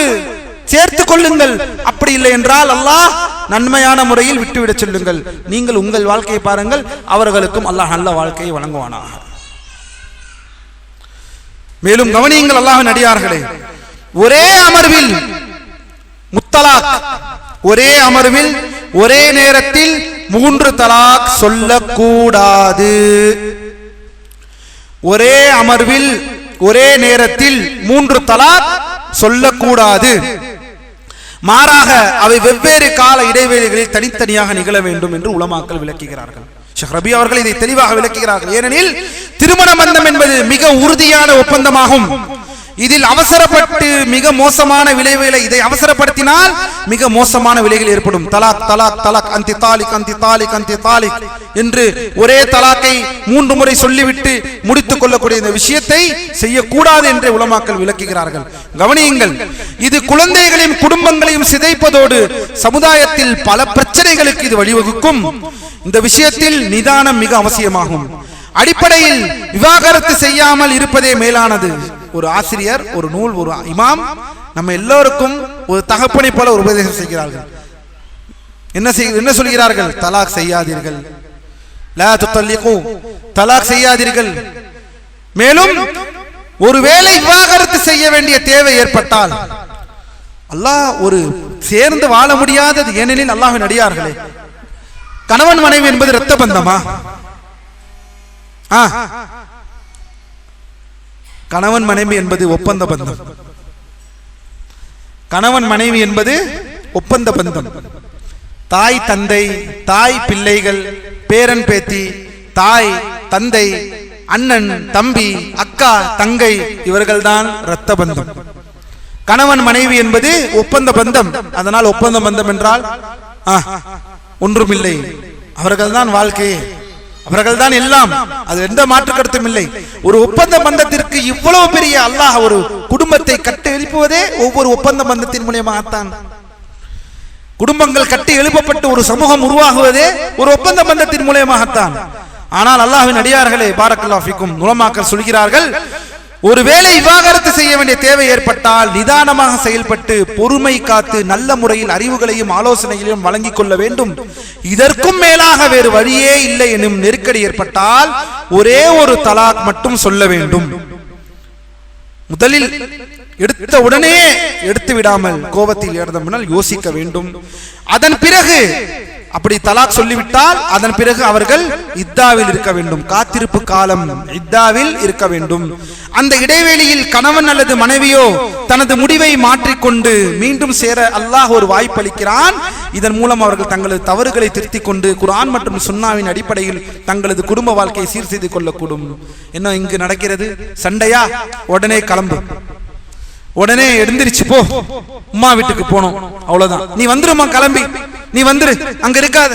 சேர்த்துக் கொள்ளுங்கள், அப்படி இல்லை என்றால் அல்லாஹ் நன்மையான முறையில் விட்டுவிட சொல்லுங்கள். நீங்கள் உங்கள் வாழ்க்கையை பாருங்கள், அவர்களுக்கும் அல்லாஹ் நல்ல வாழ்க்கையை வழங்குவானாக. மேலும் கவனியுங்கள் அல்லாஹ்வின் அடியார்களே, ஒரே அமர்வில் முத்தலாக், ஒரே அமர்வில் ஒரே நேரத்தில் 3 தலாக் சொல்லக்கூடாது. ஒரே அமர்வில் ஒரே நேரத்தில் 3 தலாக் சொல்லக்கூடாது. மாறாக அவை வெவ்வேறு கால இடைவெளிகளில் தனித்தனியாக நிகழ வேண்டும் என்று உலமாக்கள் விளக்குகிறார்கள். ஷேக் ரபி அவர்கள் இதை தெளிவாக விளக்குகிறார்கள். ஏனெனில் திருமண பந்தம் என்பது மிக உறுதியான ஒப்பந்தமாகும். இதில் அவசரப்பட்டு மிக மோசமான விளைவுகளை, இதை அவசரப்படுத்தினால் மிக மோசமான விளைவுகள் ஏற்படும். தலாக் தலாக் தலாக் அந்தி தாலிக் அந்தி தாலிக் அந்தி தாலிக் என்று ஒரே தலாக்கை 3 முறை சொல்லிவிட்டு முடித்துக் கொள்ளக்கூடிய இந்த விஷயத்தை செய்யக்கூடாது என்று உலமாக்கள் விளக்குகிறார்கள். கவனியுங்கள், இது குழந்தைகளையும் குடும்பங்களையும் சிதைப்பதோடு சமுதாயத்தில் பல பிரச்சனைகளுக்கு இது வழிவகுக்கும். இந்த விஷயத்தில் நிதானம் மிக அவசியமாகும். அடிப்படையில் விவாகரத்து செய்யாமல் இருப்பதே மேலானது. ஒரு ஆசிரியர், ஒரு நூல், ஒரு இமாம் நம்ம எல்லோருக்கும் ஒரு தகப்பனை போல ஒரு உபதேசம் செய்கிறார்கள். என்ன சொல்கிறார்கள்? தலாக் செய்யாதீர்கள், லா துத்தல்லிகு, தலாக் செய்யாதீர்கள். மேலும் ஒருவேளை விவாகரத்து செய்ய வேண்டிய தேவை ஏற்பட்டால், அல்லாஹ் ஒரு சேர்ந்து வாழ முடியாதது, ஏனெனில் அல்லாஹ்வின் அடியார்களே, கணவன் மனைவி என்பது இரத்த பந்தமா? கணவன் மனைவி என்பது ஒப்பந்த பந்தம். கணவன் மனைவி என்பது ஒப்பந்த பந்தம். தாய் தந்தை, தாய் பிள்ளைகள், பேரன் பேத்தி, தாய் தந்தை, அண்ணன் தம்பி, அக்கா தங்கை, இவர்கள்தான் இரத்த பந்தம். கணவன் மனைவி என்பது ஒப்பந்த பந்தம். அதனால் ஒப்பந்த பந்தம் என்றால் ஒன்றுமில்லை, அவர்கள்தான் வாழ்க்கையே, அவர்கள்தான் எல்லாம், அது எந்த மாற்று கருத்தும் இல்லை. ஒரு ஒப்பந்த பந்தத்திற்கு இவ்வளவு பெரிய அல்லாஹ் ஒரு குடும்பத்தை கட்டி எழுப்புவதே ஒவ்வொரு ஒப்பந்த பந்தத்தின் மூலமாகத்தான். குடும்பங்கள் கட்டி எழுப்பப்பட்டு ஒரு சமூகம் உருவாகுவதே ஒரு ஒப்பந்த பந்தத்தின் மூலமாகத்தான். ஆனால் அல்லாஹ்வின் அடியார்களே, பாரக்கல்லாஹு ஃபீக்கும், உலமாக்கள் சொல்கிறார்கள், ஒருவேளை விவாகரத்து செய்ய வேண்டிய தேவை ஏற்பட்டால் நிதானமாக செயல்பட்டு பொறுமை காத்து நல்ல முறையில் அறிவுகளையும் ஆலோசனைகளையும் வழங்கிக் கொள்ள வேண்டும். இதற்கும் மேலாக வேறு வழியே இல்லை எனும் நெருக்கடி ஏற்பட்டால் ஒரே ஒரு தலாக் மட்டும் சொல்ல வேண்டும். முதலில் எடுத்த உடனே எடுத்து விடாமல் கோபத்தில் ஏறதனால் யோசிக்க வேண்டும். அதன் பிறகு அப்படி தலாக் சொல்லிவிட்டால் அதன் பிறகு அவர்கள் இத்தாவில் இருக்க வேண்டும். காத்திருப்பு காலம் இத்தாவில் இருக்க வேண்டும். அந்த இடைவெளியில் கணவன் அல்லது மனைவியோ தனது முடிவை மாற்றிக்கொண்டு மீண்டும் சேர அல்லாஹ் ஒரு வாய்ப்பளிக்கிறான். இதன் மூலம் அவர்கள் தங்களது தவறுகளை திருத்திக் கொண்டு குர்ஆன் மற்றும் சுன்னாவின் அடிப்படையில் தங்களது குடும்ப வாழ்க்கையை சீர் செய்து கொள்ளக்கூடும். என்ன இங்கு நடக்கிறது? சண்டையா? உடனே கிளம்பு, உடனே எழுந்திருச்சு போ, உம்மா வீட்டுக்கு போனோம், அவ்வளவுதான். நீ வந்துருமா, கிளம்பி நீ வந்துரு, அங்க இருக்காத.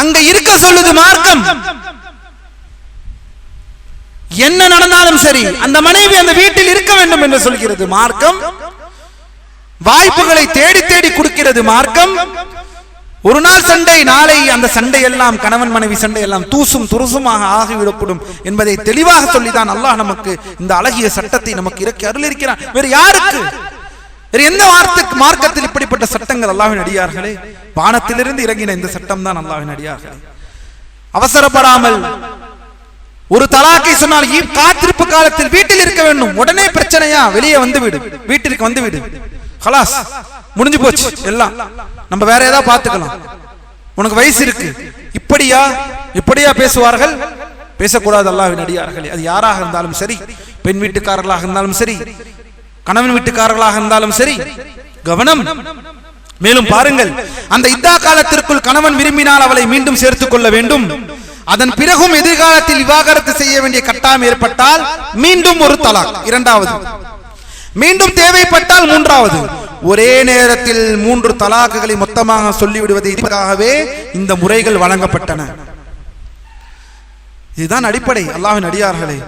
அங்க இருக்க சொல்லுது மார்க்கம். என்ன நடந்தாலும் சரி அந்த மனைவி அந்த வீட்டில் இருக்க வேண்டும் என்று சொல்கிறது மார்க்கம். வாய்ப்புகளை தேடி தேடி கொடுக்கிறது மார்க்கம். ஒரு நாள் சண்டை, நாளை அந்த சண்டை எல்லாம், கணவன் மனைவி சண்டை எல்லாம் தூசும் துருசுமாக ஆகிவிடக்கூடும் என்பதை தெளிவாக சொல்லிதான் அல்லாஹ் நமக்கு இந்த அழகிய சட்டத்தை நமக்கு இறக்கி அருள் இருக்கிறான். வேறு யாருக்கு, வேறு எந்த மார்க்கத்தில் இப்படிப்பட்ட சட்டங்கள்? அல்லாஹ்வின் அடியார்களே, வானத்திலிருந்து இறங்கின இந்த சட்டம் தான் அல்லாஹ்வின் அடியார்களே. அவசரப்படாமல் ஒரு தலாக்கை சொன்னால் காத்திருப்பு காலத்தில் வீட்டில் இருக்க வேண்டும். உடனே பிரச்சனையா? வெளியே வந்து விடு, வீட்டிற்கு வந்து விடு, ஹலாஸ், முடிஞ்சு போச்சு எல்லாம், நம்ம வேற ஏதாவது பார்த்துக்கலாம், உனக்கு வயசு இருக்கு. இப்படியா பேசுவார்கள்? பேசக்கூடாது அல்லாஹ்வின் அடியார்களே. அது யாராக இருந்தாலும் சரி, பெண் வீட்டுக்காரர்களாக இருந்தாலும் சரி, கணவன் வீட்டுக்காரர்களாக இருந்தாலும் சரி, கவனம். மேலும் பாருங்கள், அந்த இத்தா காலத்திற்குள் கணவன் விரும்பினால் அவளை மீண்டும் சேர்த்துக் கொள்ள வேண்டும். அதன் பிறகும் எதிர்காலத்தில் விவாகரத்து செய்ய வேண்டிய கட்டாயம் ஏற்பட்டால் மீண்டும் ஒரு தலாக், இரண்டாவது, மீண்டும் தேவைப்பட்டால் மூன்றாவது. ஒரே நேரத்தில் 3 தலாக்குகளை மொத்தமாக சொல்லிவிடுவதற்காகவே இந்த முறைகள் வழங்கப்பட்டன. இதுதான் அடிப்படை. அல்லாஹ்வின் அடியார்களே,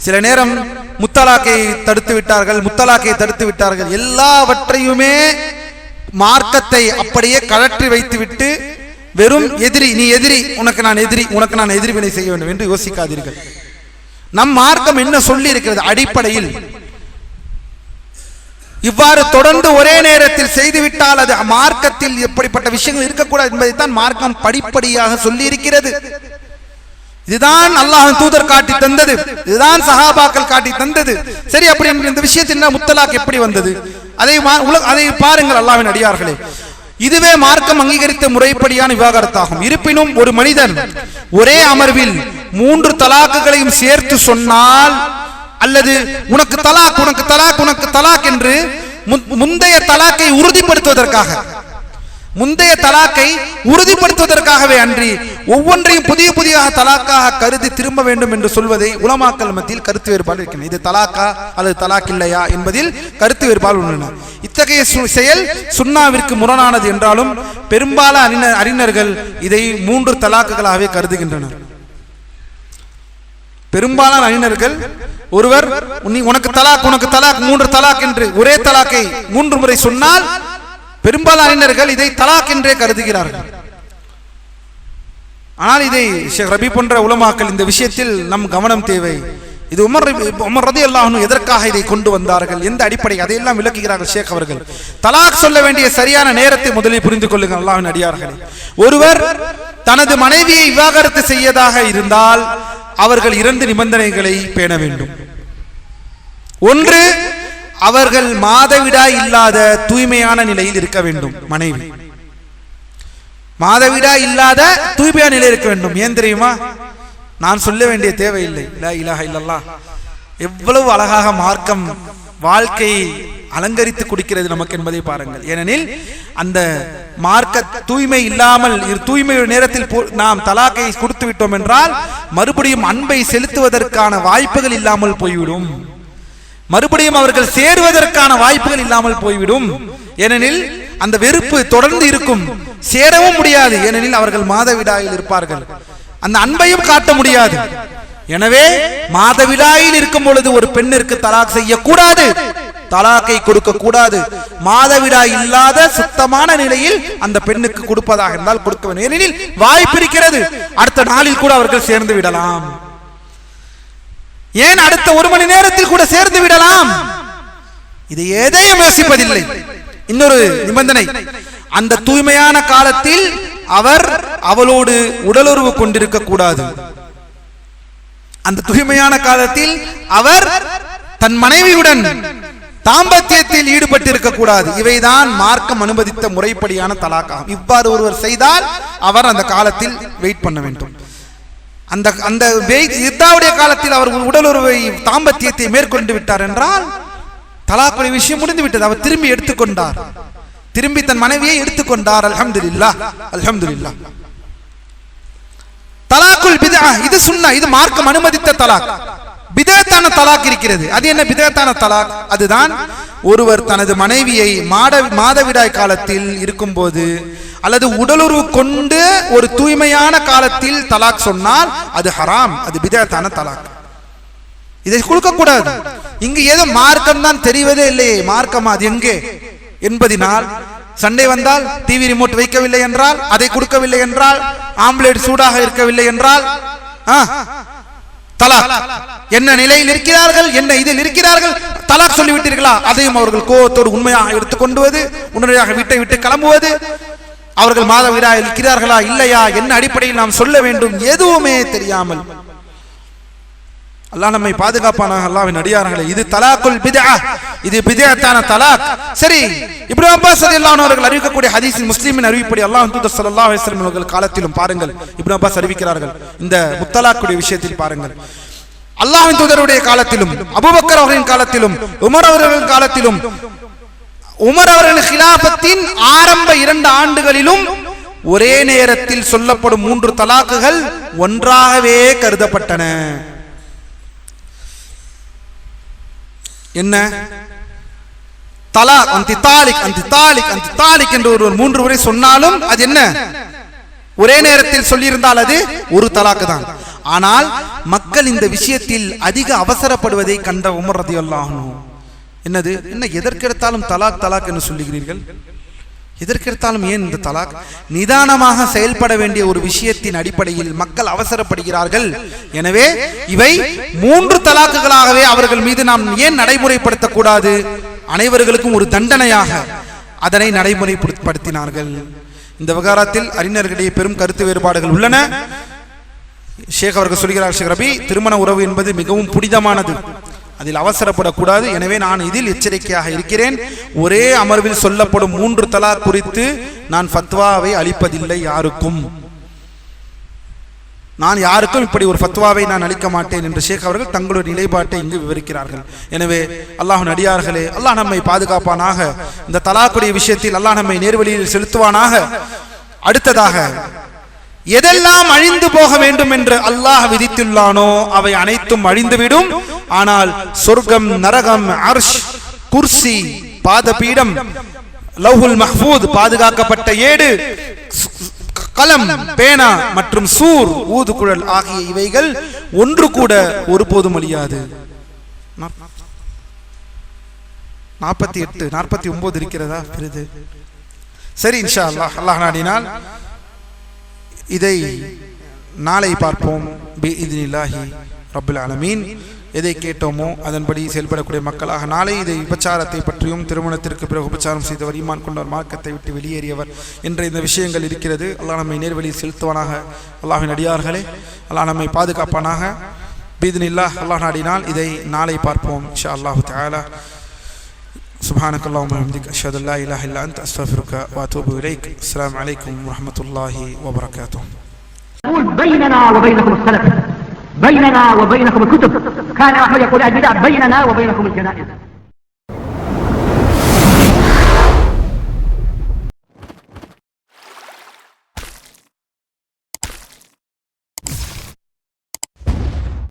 சில நேரம் முத்தலாக்கை தடுத்து விட்டார்கள், எல்லாவற்றையுமே மார்க்கத்தை அப்படியே கழற்றி வைத்துவிட்டு வெறும் எதிரி, நீ எதிரி, உனக்கு நான் எதிரி, உனக்கு நான் எதிர்வினை செய்ய வேண்டும் என்று யோசிக்காதீர்கள். நம் மார்க்கம் என்ன சொல்லி இருக்கிறது? அடிப்படையில் இவ்வாறு தொடர்ந்து ஒரே நேரத்தில் செய்துவிட்டால் அது மார்க்கத்தில் எப்படிப்பட்ட விஷயங்கள் இருக்கக்கூடாது என்பதைத்தான் மார்க்கம் படிப்படியாக சொல்லி இருக்கிறது. இதுதான் அல்லாஹ்வின் தூதர் காட்டி தந்தது, இதுதான் சஹாபாக்கள் காட்டி தந்தது. சரி, அப்படி இந்த விஷயத்தில் முத்தலாக் எப்படி வந்தது? அதை பாருங்கள் அல்லாஹ்வின் அடியார்களே. இதுவே மார்க்கம் அங்கீகரித்த முறைப்படியான விவாகரத்தாகும். இருப்பினும் ஒரு மனிதன் ஒரே அமர்வில் 3 தலாக்குகளையும் சேர்த்து சொன்னால், அல்லது உனக்கு தலாக் உனக்கு தலாக் உனக்கு தலாக் என்று முந்தைய தலாக்கை உறுதிப்படுத்துவதற்காகவே அன்றி ஒவ்வொன்றையும் புதிய புதிய தலாக்காக கருதி திரும்ப வேண்டும் என்று சொல்வதை உலமாக்கள் மத்தியில் கருத்து வேறுபாடு இருக்கிறது. இது தலாக்கா அல்லது தலாக் இல்லையா என்பதில் கருத்து வேறுபாடு உள்ளன. இத்தகைய செயல் சுன்னாவிற்கு முரணானது என்றாலும் பெரும்பாலான அறிஞர்கள் இதை 3 தலாக்குகளாகவே கருதுகின்றனர். பெரும்பாலான அறிஞர்கள் ஒருவர் உனக்கு தலாக் உனக்கு தலாக் 3 தலாக் என்று ஒரே தலாக்கை 3 முறை சொன்னால் பெரும்பாலான அறிஞர்கள் இதை தலாக் என்றே கருதுகிறார்கள். ஆனால் இதை ஷேக் ரபி போன்ற உலமாக்கள் இந்த விஷயத்தில் நம் கவனம் தேவை. இது உமர் ரலியல்லாஹு அன்ஹு எதற்காக இதை கொண்டு வந்தார்கள், எந்த அடிப்படை, அதையெல்லாம் விளக்குகிறார்கள் ஷேக் அவர்கள். தலாக் சொல்ல வேண்டிய சரியான நேரத்தை முதலில் புரிந்து கொள்ளுங்கள் அல்லாஹ்வின் அடியார்களே. ஒருவர் தனது மனைவியை விவாகரத்து செய்யதாக இருந்தால் அவர்கள் 2 நிபந்தனைகளை பேண வேண்டும். ஒன்று, அவர்கள் மாதவிடாய் இல்லாத தூய்மையான நிலையில் இருக்க வேண்டும். மனைவி மாதவிடாய் இல்லாத தூய்மையான நிலையில் இருக்க வேண்டும். ஏன் தெரியுமா? நான் சொல்ல வேண்டிய தேவையில்லை. லா இலாஹ இல்லல்லாஹ். எவ்வளவு அழகாக மார்க்கம் வாழ்க்கையை அலங்கரித்து கொடுக்கிறது நமக்கு என்பதை பாருங்கள். ஏனெனில் அந்த மார்க்க தூய்மை இல்லாமல் தூய்மை நேரத்தில் நாம் தலாக்கை கொடுத்து விட்டோம் என்றால் மறுபடியும் அன்பை செலுத்துவதற்கான வாய்ப்புகள் இல்லாமல் போய்விடும். மறுபடியும் அவர்கள் சேருவதற்கான வாய்ப்புகள் இல்லாமல் போய்விடும். ஏனெனில் அந்த வெறுப்பு தொடர்ந்து இருக்கும். சேரவும் முடியாது. ஏனெனில் அவர்கள் மாதவிடாயில் இருப்பார்கள். அந்த அன்பையும் காட்ட முடியாது. எனவே மாதவிடாயில் இருக்கும் பொழுது ஒரு பெண்ணிற்கு தலாக் செய்யக்கூடாது, தலாக்கை கொடுக்க கூடாது. மாதவிடாய் இல்லாத சுத்தமான நிலையில் அந்த பெண்ணுக்கு கொடுப்பதாக இருந்தால் கொடுக்க வேண்டும். ஏனெனில் வாய்ப்பு இருக்கிறது, அடுத்த நாளில் கூட அவர்கள் சேர்ந்து விடலாம். ஏன் அடுத்த 1 மணி நேரத்தில் கூட சேர்ந்து விடலாம். இதை எதையும் யோசிப்பதில்லை. இன்னொரு நிபந்தனை, அந்த தூய்மையான காலத்தில் அவர் அவளோடு உடலுறவு கொண்டிருக்க கூடாது. அந்த தூய்மையான காலத்தில் அவர் தன் மனைவியுடன் தாம்பத்தியத்தில் ஈடுபட்டிருக்க கூடாது. இவைதான் மார்க்கம் அனுமதித்த முறைப்படியான தலாக்காகும். இவ்வாறு ஒருவர் செய்தால் அவர் அந்த காலத்தில் வெயிட் பண்ண வேண்டும். அந்த அந்த இத்தாவுடைய காலத்தில் அவர் உடலுறவை தாம்பத்தியத்தை மேற்கொண்டு விட்டார் என்றால் தலாக்குடைய விஷயம் முடிந்து விட்டது. அவர் திரும்பி எடுத்துக்கொண்டார், திரும்பி தன் மனைவியை எடுத்துக்கொண்டார். அல்ஹம்துலில்லாஹ், அல்ஹம்துலில்லாஹ். தலாக்குல் பித்ஆ, இது சுன்னா, இது மார்க்கம் அனுமதித்த தலாக். பிதஅத்தான தலாக் இருக்கிறது. அது என்ன பிதஅத்தான தலாக்? அதுதான் ஒருவர் தனது மனைவியை மாதவிடாய் காலத்தில் இருக்கும்போது அல்லது உடலுறவு கொண்டு ஒரு தூய்மையான காலத்தில் தலாக் சொன்னால் அது ஹராம், அது பிதஅத்தான தலாக். இதை கொடுக்க கூடாது. இங்கு ஏதோ மார்க்கம் தான் தெரிவதே இல்லையே, மார்க்கம் அது எங்கே என்பதினால் சண்டை வந்தால் டிவி ரிமோட் வைக்கவில்லை என்றால், அதை கொடுக்கவில்லை என்றால், ஆம்லேட் சூடாக இருக்கவில்லை என்றால் தலாக். என்ன நிலையில் இருக்கிறார்கள், என்ன இதில் இருக்கிறார்கள், தலாக் சொல்லிவிட்டீர்களா? அதையும் அவர்கள் கோபத்தோடு உண்மையாக எடுத்துக்கொண்டுவது, உடனடியாக வீட்டை விட்டு கிளம்புவது, அவர்கள் மாதவிடாய் இருக்கிறார்களா இல்லையா, என்ன அடிப்படையில் நாம் சொல்ல வேண்டும், எதுவுமே தெரியாமல். அல்லாஹ் நம்மை பாதுகாப்பானாக. அல்லாஹ்வின் அடியார்களே, இது தலாக்குல் பித்ஆ, இது பித்அத்தான தலாக். சரி, இப்னு அப்பாஸ் ரலியல்லாஹு அன்ஹு அவர்கள் அறிவிக்கக்கூடிய ஹதீஸில் முஸ்லிமின் அறிவிப்படி அல்லாஹ்வின் தூதர் ஸல்லல்லாஹு அலைஹி வஸல்லம் அவர்கள் காலத்திலும் பாருங்கள், இப்னு அப்பாஸ் அறிவிக்கிறார்கள் இந்த முத்தலாக்குடைய விஷயத்தில் பாருங்கள். அல்லாஹ்வின் தூதருடைய காலத்திலும் அபூபக்கர் அவர்களின் காலத்திலும் உமர் அவர்களின் காலத்திலும் உமர் அவர்களின் கிலாபத்தின் ஆரம்ப 2 ஆண்டுகளிலும் ஒரே நேரத்தில் சொல்லப்படும் 3 தலாக்குகள் ஒன்றாகவே கருதப்பட்டன. என்ன? தலாக், அந்தி தாலிக், அந்தி தாலிக், அந்தி தாலிக் என்று ஒருவர் 3 முறை சொன்னாலும் அது என்ன? ஒரே நேரத்தில் சொல்லியிருந்தால் அது ஒரு தலாக்கு தான். ஆனால் மக்கள் இந்த விஷயத்தில் அதிக அவசரப்படுவதை கண்ட உமர் ரலியல்லாஹு அன்ஹு, என்னது என்ன எதற்கெடுத்தாலும் தலாக் தலாக் என்று சொல்லுகிறீர்கள், இதற்கெடுத்தாலும் ஏன் இந்த தலாக்? நிதானமாக செயல்பட வேண்டிய ஒரு விஷயத்தின் அடிப்படையில் மக்கள் அவசரப்படுகிறார்கள். எனவே இவை 3 தலாக்குகளாகவே அவர்கள் மீது நாம் ஏன் நடைமுறைப்படுத்தக்கூடாது? அனைவர்களுக்கும் ஒரு தண்டனையாக அதனை நடைமுறைப்படுத்தினார்கள். இந்த விவகாரத்தில் அறிஞர்களிடையே பெரும் கருத்து வேறுபாடுகள் உள்ளன. ஷேக் அவர்கள் சொல்கிறார், ஷேக் ரபி, திருமண உறவு என்பது மிகவும் புனிதமானது, அதில் அவசரப்படக்கூடாது. எனவே நான் இதில் எச்சரிக்கையாக இருக்கிறேன். ஒரே அமர்வில் சொல்லப்படும் 3 தலாக் குறித்து நான் ஃபத்வாவை அளிப்பதில்லை. நான் யாருக்கும் இப்படி ஒரு ஃபத்வாவை நான் அளிக்க மாட்டேன் என்று ஷேக் அவர்கள் தங்களுடைய நிலைப்பாட்டை இங்கு விவரிக்கிறார்கள். எனவே அல்லாஹ்வின் அடியார்களே, அல்லாஹ் நம்மை பாதுகாப்பானாக. இந்த தலாக்குடைய விஷயத்தில் அல்லாஹ் நம்மை நேர்வழியில் செலுத்துவானாக. அடுத்ததாக, எதெல்லாம் அழிந்து போக வேண்டும் என்று அல்லாஹ் விதித்துள்ளானோ அவை அனைத்தும் அழிந்துவிடும். ஆனால் சொர்க்கம், நரகம், அர்ஷ், குர்சி, பாதபீடம், லவ்ஹுல் மஹ்ஃபூத் பாதுகாக்கப்பட்ட ஏடு, கலம், பேனா மற்றும் சூர், ஊதுகுழல் ஆகிய இவைகள் ஒன்று கூட ஒருபோதும் அழியாது. 48 49 இருக்கிறதா? சரி, இன்ஷா அல்லாஹ், அல்லாஹ் நாடினால் இதை நாளை பார்ப்போம். பிஇذنில்லாஹி ரப்பில் ஆலமீன். எதை கேட்டோமோ அதன்படி செயல்படக்கூடிய மக்களாக நாளை இதை விபச்சாரத்தை பற்றியும் திருமணத்திற்கு பிறகு உபச்சாரம் செய்தவர், ஈமான் கொண்டவர், மார்க்கத்தை விட்டு வெளியேறியவர் என்ற இந்த விஷயங்கள் இருக்கிறது. அல்லாஹ் நம்மை நேர்வழியில் செலுத்துவானாக. அல்லாஹ்வின் அடியார்களே, அல்லாஹ் நம்மை பாதுகாப்பானாக. பிஇذنில்லாஹ், அல்லாஹ் நாடினால் இதை நாளை பார்ப்போம் இன்ஷா அல்லாஹ் தஆலா. سبحانك اللهم وبحمدك أشهد أن لا إله إلا أنت أستغفرك وأتوب إليك. السلام عليكم ورحمة الله وبركاته. بيننا وبينكم السلف، بيننا وبينكم الكتب. كان أحمد يقول البدع بيننا وبينكم الجنائز.